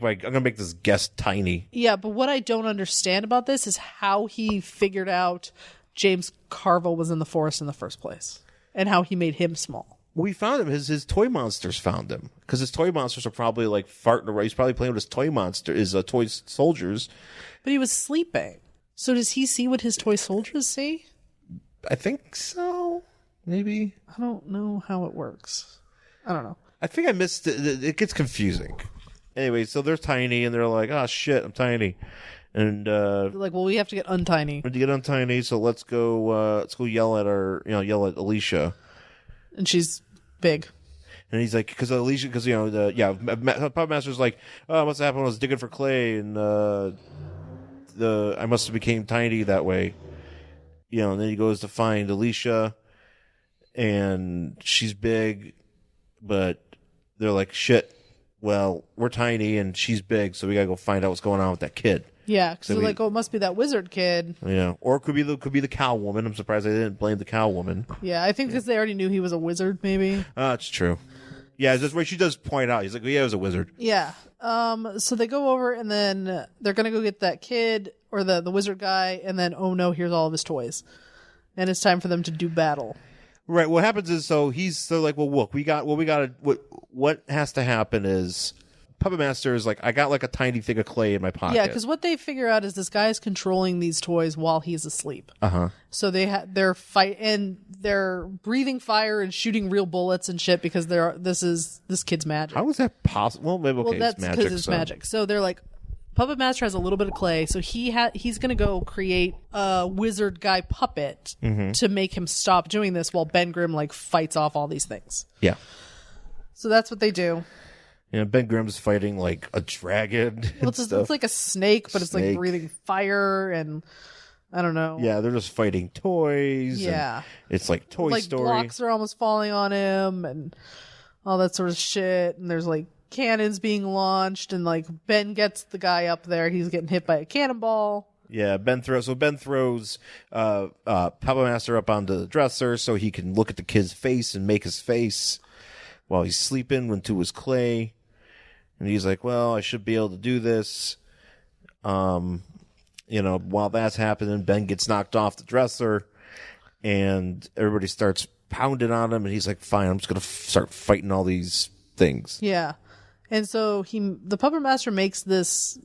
S2: this guess tiny.
S1: Yeah, but what I don't understand about this is how he figured out James Carville was in the forest in the first place, and how he made him small.
S2: We found him. His toy monsters found him, because his toy monsters are probably like farting around. He's probably playing with his toy monster, his toy soldiers.
S1: But he was sleeping. So does he see what his toy soldiers see?
S2: I think so. Maybe.
S1: I don't know how it works. I don't know.
S2: I think I missed it. It gets confusing. Anyway, so they're tiny, and they're like, "Oh shit, I'm tiny," and
S1: They're like, well, we have to get untiny.
S2: to get untiny, so let's go yell at Alicia.
S1: And she's big.
S2: And he's like, because Puppet Master's like, "Oh, what's happened when I was digging for clay, and I must have became tiny that way," and then he goes to find Alicia, and she's big, but they're like, "Shit, well, we're tiny and she's big, so we gotta go find out what's going on with that kid."
S1: Yeah, because they're like, oh, it must be that wizard kid.
S2: Yeah, or it could be the cow woman. I'm surprised they didn't blame the cow woman.
S1: Yeah, I think because they already knew he was a wizard, maybe.
S2: It's true. Yeah, that's where she does point out. He's like, "Yeah, he was a wizard."
S1: Yeah. So they go over and then they're gonna go get that kid or the wizard guy, and then oh no, here's all of his toys, and it's time for them to do battle.
S2: Right. What happens is, they're like, "Well, look, what has to happen is." Puppet Master is like, I got like a tiny thing of clay in my pocket.
S1: Yeah, because what they figure out is this guy is controlling these toys while he's asleep. So they're breathing fire and shooting real bullets and shit because this kid's magic.
S2: How is that possible? Well, maybe okay,
S1: Well, that's
S2: it's magic.
S1: because it's magic. So they're like, puppet master has a little bit of clay, so he's going to go create a wizard guy puppet to make him stop doing this while Ben Grimm like fights off all these things.
S2: Yeah.
S1: So that's what they do.
S2: Ben Grimm's fighting like a dragon.
S1: Well, it's like a snake, but it's like breathing fire, and I don't know.
S2: Yeah, they're just fighting toys.
S1: Yeah.
S2: It's like Toy Story.
S1: Blocks are almost falling on him and all that sort of shit. And there's like cannons being launched, and like Ben gets the guy up there. He's getting hit by a cannonball.
S2: Yeah, Ben throws Puppet Master up onto the dresser so he can look at the kid's face and make his face while he's sleeping into his clay. And he's like, well, I should be able to do this. While that's happening, Ben gets knocked off the dresser and everybody starts pounding on him. And he's like, fine, I'm just going to start fighting all these things.
S1: Yeah. And so the puppet master makes this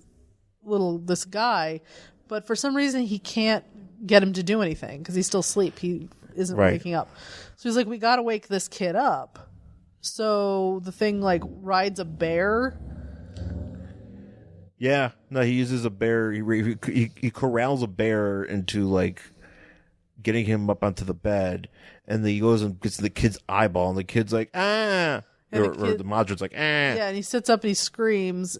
S1: guy, but for some reason he can't get him to do anything because he's still asleep. He isn't waking up. So he's like, we got to wake this kid up. So the thing like rides a bear.
S2: Yeah, no, he uses a bear. He corrals a bear into like getting him up onto the bed, and then he goes and gets the kid's eyeball, and the kid's like, ah, or the Madrid's like, ah.
S1: Yeah, and he sits up and he screams,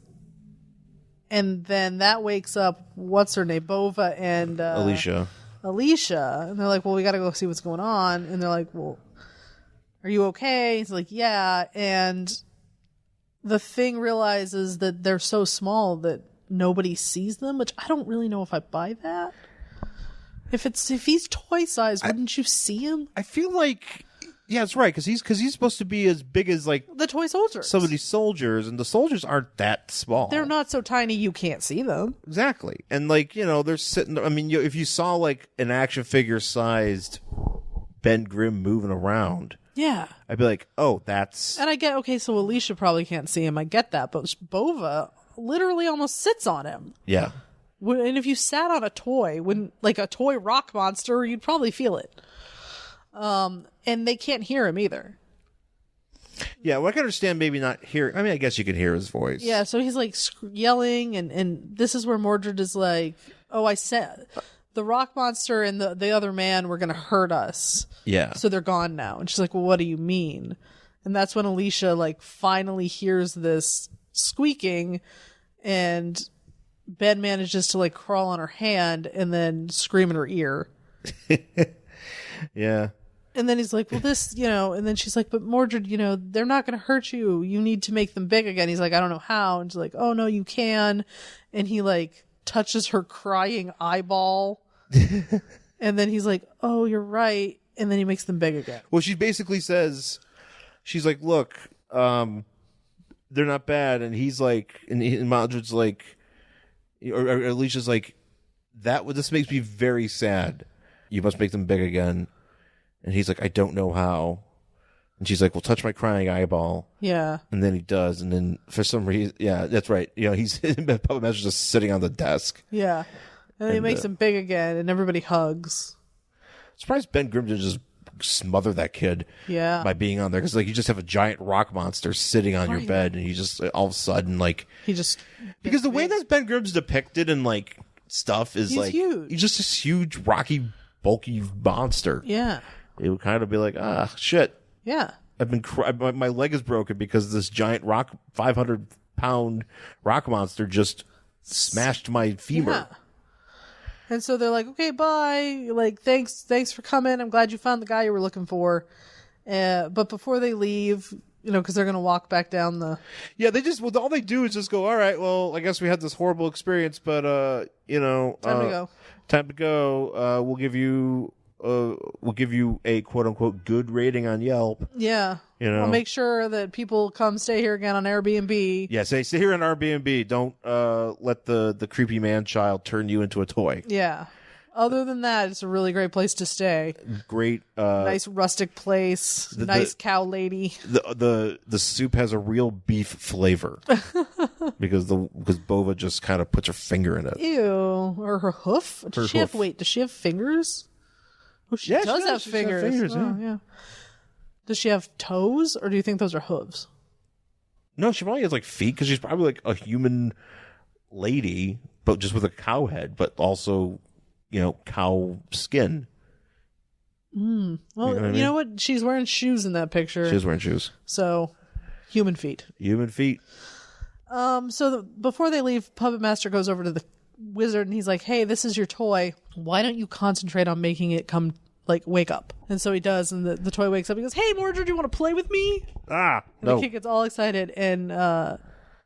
S1: and then that wakes up what's her name, Bova and
S2: Alicia,
S1: and they're like, well, we got to go see what's going on, and they're like, well, are you okay? He's like, yeah, and the thing realizes that they're so small that nobody sees them, which I don't really know if I buy that. If he's toy sized, wouldn't you see him?
S2: I feel like, yeah, it's right, because he's supposed to be as big as like
S1: the toy soldiers.
S2: Some of these soldiers, and the soldiers aren't that small.
S1: They're not so tiny you can't see them.
S2: Exactly, and like they're sitting. I mean, if you saw like an action figure sized Ben Grimm moving around.
S1: Yeah.
S2: I'd be like, oh, that's...
S1: And I get, okay, so Alicia probably can't see him. I get that. But Bova literally almost sits on him.
S2: Yeah.
S1: And if you sat on a toy, like a toy rock monster, you'd probably feel it. And they can't hear him either.
S2: Yeah, well, I can understand maybe not hearing... I mean, I guess you can hear his voice.
S1: Yeah, so he's like yelling, and this is where Mordred is like, oh, I said... The rock monster and the other man were going to hurt us.
S2: Yeah.
S1: So they're gone now. And she's like, well, what do you mean? And that's when Alicia like finally hears this squeaking, and Ben manages to like crawl on her hand and then scream in her ear.
S2: Yeah.
S1: And then he's like, well, this, and then she's like, but Mordred, they're not going to hurt you. You need to make them big again. He's like, I don't know how. And she's like, oh, no, you can. And he like touches her crying eyeball. And then he's like, oh, you're right. And then he makes them big again.
S2: Well, she basically says, she's like, look, they're not bad. And he's like, and Mildred's like, or Alicia's like, this makes me very sad. You must make them big again. And he's like, I don't know how. And she's like, well, touch my crying eyeball.
S1: Yeah.
S2: And then he does. And then for some reason, yeah, that's right. He's Puppet Master's just sitting on the desk.
S1: Yeah. And then he makes him big again, and everybody hugs.
S2: Surprised Ben Grimm didn't just smother that kid.
S1: Yeah.
S2: By being on there, because like you just have a giant rock monster sitting on your bed, and he just all of a sudden like because the way that Ben Grimm's depicted in like stuff is
S1: he's huge.
S2: He's just this huge, rocky, bulky monster.
S1: Yeah.
S2: It would kind of be like, shit.
S1: Yeah.
S2: I've been my leg is broken because this giant 500-pound rock monster just smashed my femur.
S1: Yeah. And so they're like, okay, bye. Like, thanks for coming. I'm glad you found the guy you were looking for. But before they leave, because they're going to walk back down the...
S2: Yeah, all they do is just go, all right, well, I guess we had this horrible experience, but, time
S1: to
S2: go. We'll give you a quote unquote good rating on Yelp.
S1: Yeah. We'll make sure that people come stay here again on Airbnb.
S2: Yeah, stay here on Airbnb. Don't let the creepy man child turn you into a toy.
S1: Yeah. Other than that, it's a really great place to stay.
S2: Great.
S1: Nice rustic place. Nice cow lady.
S2: The soup has a real beef flavor because Bova just kind of puts her finger in it.
S1: Ew. Or her hoof? Does she have fingers? Oh, she does have fingers. Yeah. Does she have toes, or do you think those are hooves?
S2: No, she probably has like feet because she's probably like a human lady, but just with a cow head, but also, cow skin.
S1: Well, you know what? She's wearing shoes in that picture.
S2: She's wearing shoes.
S1: So, human feet.
S2: Human feet.
S1: Before they leave, Puppet Master goes over to the wizard and he's like, hey, this is your toy. Why don't you concentrate on making it wake up? And so he does, and the toy wakes up. He goes, hey, Mordred, do you want to play with me? And
S2: No.
S1: the kid gets all excited, and on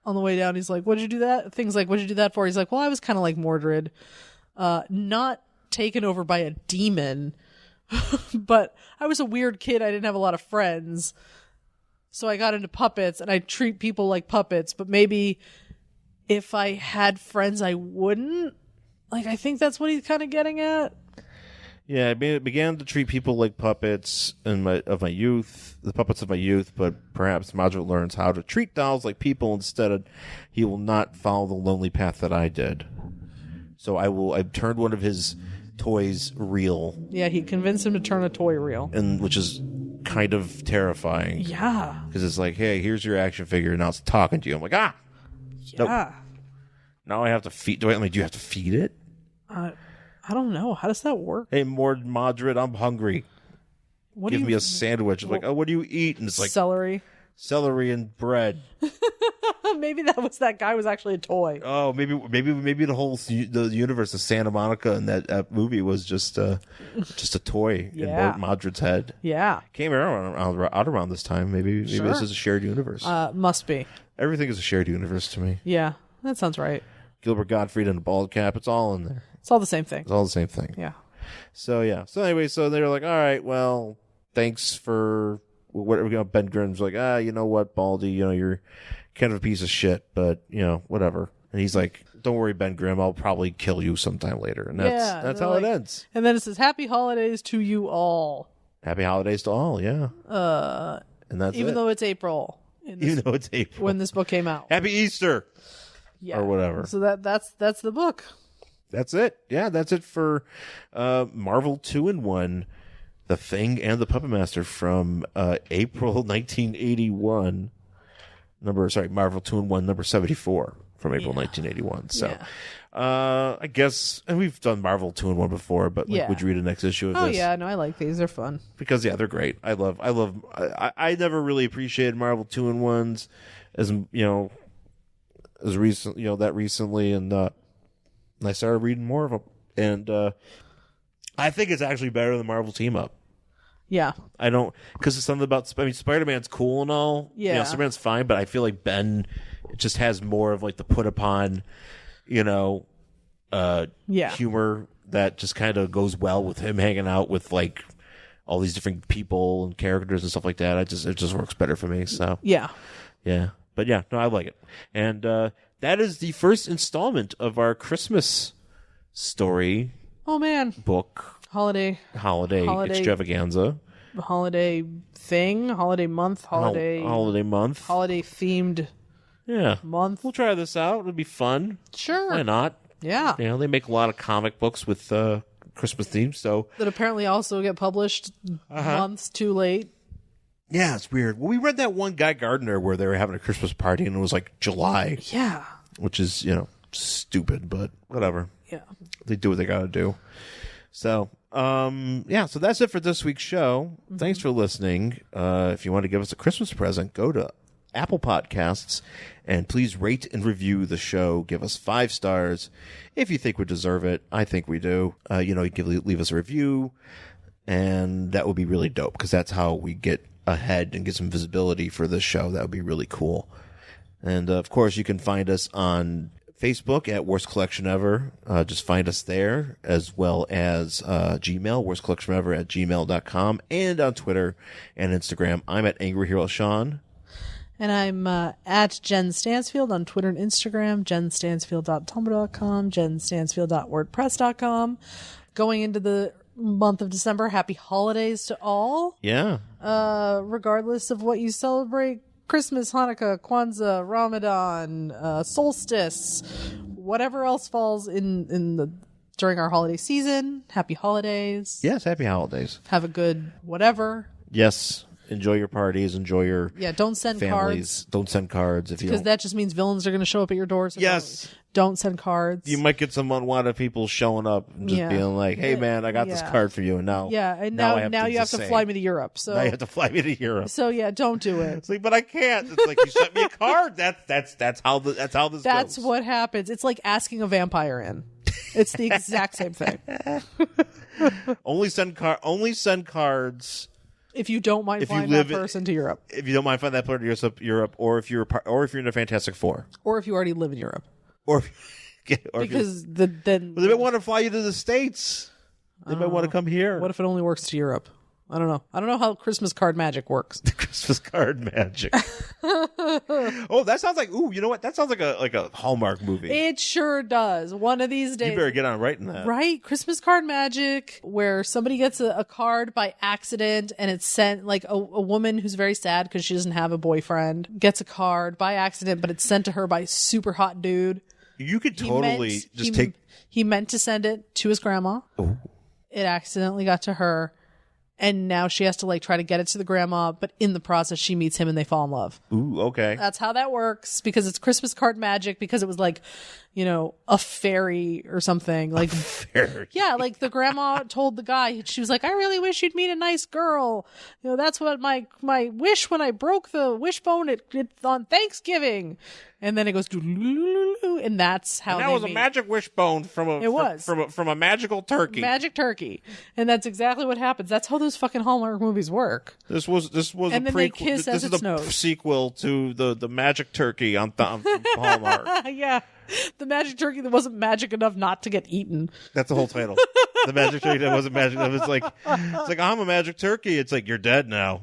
S1: the way down, he's like, what'd you do that? Things like, what'd you do that for? He's like, well, I was kind of like Mordred. Not taken over by a demon, but I was a weird kid. I didn't have a lot of friends. So I got into puppets, and I treat people like puppets, but maybe if I had friends, I wouldn't. I think that's what he's kind of getting at.
S2: Yeah, I began to treat people like puppets of my youth, the puppets of my youth, but perhaps Mordred learns how to treat dolls like people instead. He will not follow the lonely path that I did. So I've turned one of his toys real. Yeah,
S1: he convinced him to turn a toy real.
S2: And which is kind of terrifying.
S1: Yeah.
S2: Because it's like, hey, here's your action figure, and now it's talking to you. I'm like,
S1: Yeah.
S2: Nope. Now I have to feed. Do you have to feed it?
S1: I don't know. How does that work?
S2: Hey, Mordred, I'm hungry. Give me a sandwich. I'm like, oh, what do you eat? And it's like
S1: celery
S2: and bread.
S1: Maybe that guy was actually a toy.
S2: Oh, maybe the universe of Santa Monica in that movie was just a toy in Mordred's head.
S1: Yeah,
S2: came out around this time. Maybe this is a shared universe.
S1: Must be.
S2: Everything is a shared universe to me.
S1: Yeah, that sounds right.
S2: Gilbert Gottfried and a bald cap. It's all in there.
S1: It's all the same thing.
S2: It's all the same thing.
S1: Yeah.
S2: So anyway, they're like, all right, well, thanks for whatever. Ben Grimm's like, you know what, Baldy, you're kind of a piece of shit, but whatever. And he's like, don't worry, Ben Grimm, I'll probably kill you sometime later. And that's how it ends.
S1: And then it says, happy holidays to you all.
S2: Happy holidays to all, yeah. And that's
S1: even though it's April.
S2: Even though it's April.
S1: When this book came out.
S2: Happy Easter.
S1: Yeah.
S2: Or whatever.
S1: So that's the book.
S2: That's it. Yeah, that's it for Marvel 2-in-1, The Thing and the Puppet Master from April 1981. Marvel 2-in-1, number 74 from April 1981. So, I guess, and we've done Marvel 2-in-1 before, but would you read the next issue of this?
S1: Oh yeah, no, I like these. They're fun.
S2: Because they're great. I never really appreciated Marvel 2-in-1s as recently, and I started reading more of them, and I think it's actually better than Marvel Team Up.
S1: Yeah,
S2: I don't, because it's something about. Spider-Man's cool and all.
S1: Yeah,
S2: Superman's fine, but I feel like Ben just has more of the put upon, humor that just kind of goes well with him hanging out with all these different people and characters and stuff like that. It just works better for me. So
S1: yeah.
S2: But no, I like it, and that is the first installment of our Christmas story.
S1: Oh man,
S2: book. Holiday extravaganza,
S1: holiday thing, holiday month, holiday
S2: month,
S1: holiday themed month.
S2: We'll try this out. It'll be fun.
S1: Sure,
S2: why not?
S1: Yeah,
S2: they make a lot of comic books with Christmas themes, so
S1: that apparently also get published months too late.
S2: Yeah, it's weird. Well, we read that one Guy Gardner where they were having a Christmas party and it was July.
S1: Yeah,
S2: which is stupid, but whatever.
S1: Yeah,
S2: they do what they got to do. So, so that's it for this week's show. Mm-hmm. Thanks for listening. If you want to give us a Christmas present, go to Apple Podcasts and please rate and review the show. Give us 5 stars if you think we deserve it. I think we do. You can leave us a review, and that would be really dope because that's how we get ahead and get some visibility for this show. That would be really cool. And of course, you can find us on Facebook at Worst Collection Ever. Just find us there, as well as Gmail, worstcollectionever@gmail.com, and on Twitter and Instagram. I'm at Angry Hero Sean.
S1: And I'm at Jen Stansfield on Twitter and Instagram, jenstansfield.tumblr.com, jenstansfield.wordpress.com. Going into the month of December, happy holidays to all.
S2: Yeah.
S1: Regardless of what you celebrate. Christmas, Hanukkah, Kwanzaa, Ramadan, solstice, whatever else falls during our holiday season. Happy holidays.
S2: Yes, happy holidays.
S1: Have a good whatever.
S2: Yes. Enjoy your parties. Enjoy your
S1: don't send
S2: families.
S1: cards.
S2: Don't send cards if you
S1: Because
S2: don't.
S1: that just means villains are going to show up at your doors.
S2: Yes.
S1: Don't send cards.
S2: You might get some unwanted people showing up and just being like, "Hey, man, I got this card for you," and now,
S1: and
S2: now
S1: you have to fly me to Europe. So
S2: now you have to fly me to Europe.
S1: So don't do it.
S2: It's like, but I can't. It's like you sent me a card. That's how this goes.
S1: That's what happens. It's like asking a vampire in. It's the exact same thing.
S2: Only send cards
S1: if you don't mind flying that person to Europe.
S2: If you don't mind flying that person to Europe, or if you're in the Fantastic Four,
S1: or if you already live in Europe,
S2: because
S1: then
S2: they might want to fly you to the States. They might want to come here.
S1: What if it only works to Europe? I don't know. I don't know how Christmas card magic works.
S2: The Christmas card magic. Oh, that sounds like you know what? That sounds like a Hallmark movie.
S1: It sure does. One of these days.
S2: You better get on writing that.
S1: Right? Christmas card magic, where somebody gets a card by accident and it's sent, like a woman who's very sad because she doesn't have a boyfriend gets a card by accident, but it's sent to her by a super hot dude.
S2: You could totally
S1: He meant to send it to his grandma.
S2: Ooh.
S1: It accidentally got to her. And now she has to try to get it to the grandma, but in the process she meets him and they fall in love.
S2: Ooh, okay.
S1: That's how that works, because it's Christmas card magic, because it was a fairy or something. Like
S2: fairy.
S1: Yeah, like the grandma told the guy, she was like, I really wish you'd meet a nice girl. That's what my wish when I broke the wishbone on Thanksgiving. And then it goes, and that's how
S2: that was a magic wishbone from a magical turkey.
S1: Magic turkey. And that's exactly what happens. That's how those fucking Hallmark movies work.
S2: This was
S1: and then they kiss as it snows.
S2: This is the sequel to the magic turkey on Hallmark.
S1: Yeah. The magic turkey that wasn't magic enough not to get eaten.
S2: That's the whole title. The magic turkey that wasn't magic enough. It's like I'm a magic turkey. It's like you're dead now.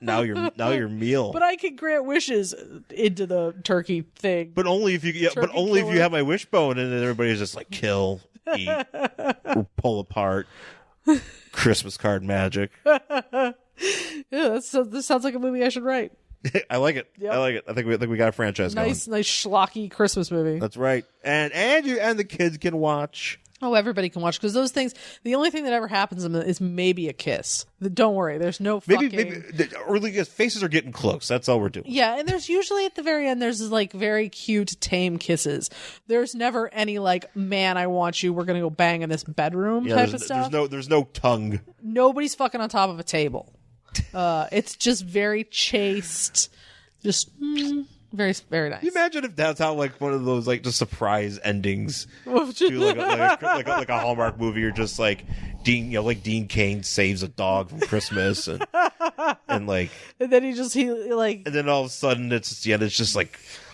S2: Now you're meal.
S1: But I can grant wishes into the turkey thing.
S2: But only if you if you have my wishbone, and then everybody's just like kill, eat, pull apart. Christmas card magic.
S1: Yeah, this sounds like a movie I should write.
S2: I like it.
S1: Yep.
S2: I like it. I think we got a franchise going.
S1: Nice schlocky Christmas movie.
S2: That's right. And the kids can watch.
S1: Oh, everybody can watch, because those things. The only thing that ever happens in them is maybe a kiss. Don't worry, there's no fucking.
S2: Maybe the early faces are getting close. That's all we're doing.
S1: Yeah, and there's usually at the very end there's very cute tame kisses. There's never any man, I want you. We're gonna go bang in this bedroom type of stuff.
S2: There's no tongue.
S1: Nobody's fucking on top of a table. It's just very chaste, just very, very nice.
S2: Can you imagine if that's how one of those just surprise endings to like a Hallmark movie? You're just Dean Cain saves a dog from Christmas and then
S1: and then
S2: all of a sudden it's just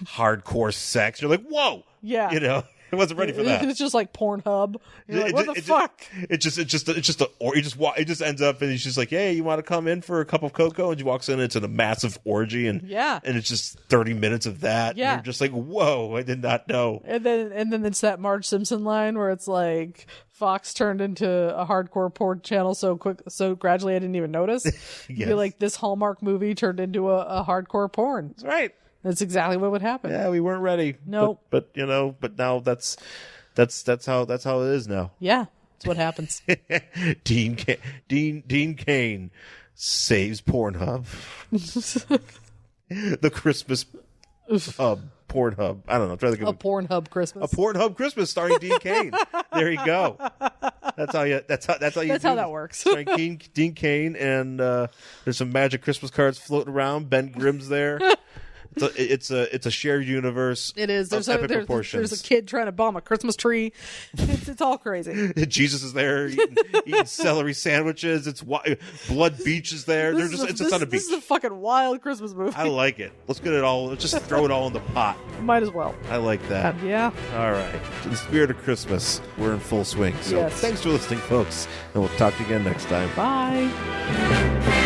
S2: hardcore sex. You're like, whoa,
S1: yeah,
S2: I wasn't ready for that.
S1: It's just like Pornhub. You're like, what the fuck?
S2: It just ends up and he's just like, hey, you want to come in for a cup of cocoa? And he walks in and it's in a massive orgy and it's just 30 minutes of that.
S1: Yeah.
S2: And you're just like, whoa, I did not know.
S1: And then it's that Marge Simpson line where it's like, Fox turned into a hardcore porn channel so gradually I didn't even notice.
S2: Yes.
S1: Be like, this Hallmark movie turned into a hardcore porn.
S2: That's right.
S1: That's exactly what would happen.
S2: Yeah, we weren't ready.
S1: No,
S2: but now that's how it is now.
S1: Yeah, that's what happens.
S2: Dean Cain saves Pornhub. The Christmas Pornhub. I don't know. I'm trying to think
S1: a Pornhub Christmas.
S2: A Pornhub Christmas starring Dean Cain. There you go. That's how that
S1: works.
S2: Starring Dean Cain, and there's some magic Christmas cards floating around. Ben Grimm's there. It's a shared universe.
S1: It is. There's a kid trying to bomb a Christmas tree. It's all crazy.
S2: Jesus is there eating celery sandwiches. Blood Beach is there. It's a ton of beach.
S1: This is a fucking wild Christmas movie.
S2: I like it. Let's get it all. Let's just throw it all in the pot.
S1: Might as well.
S2: I like that.
S1: Yeah.
S2: All right. In the spirit of Christmas, we're in full swing. So
S1: yes.
S2: Thanks for listening, folks, and we'll talk to you again next time.
S1: Bye.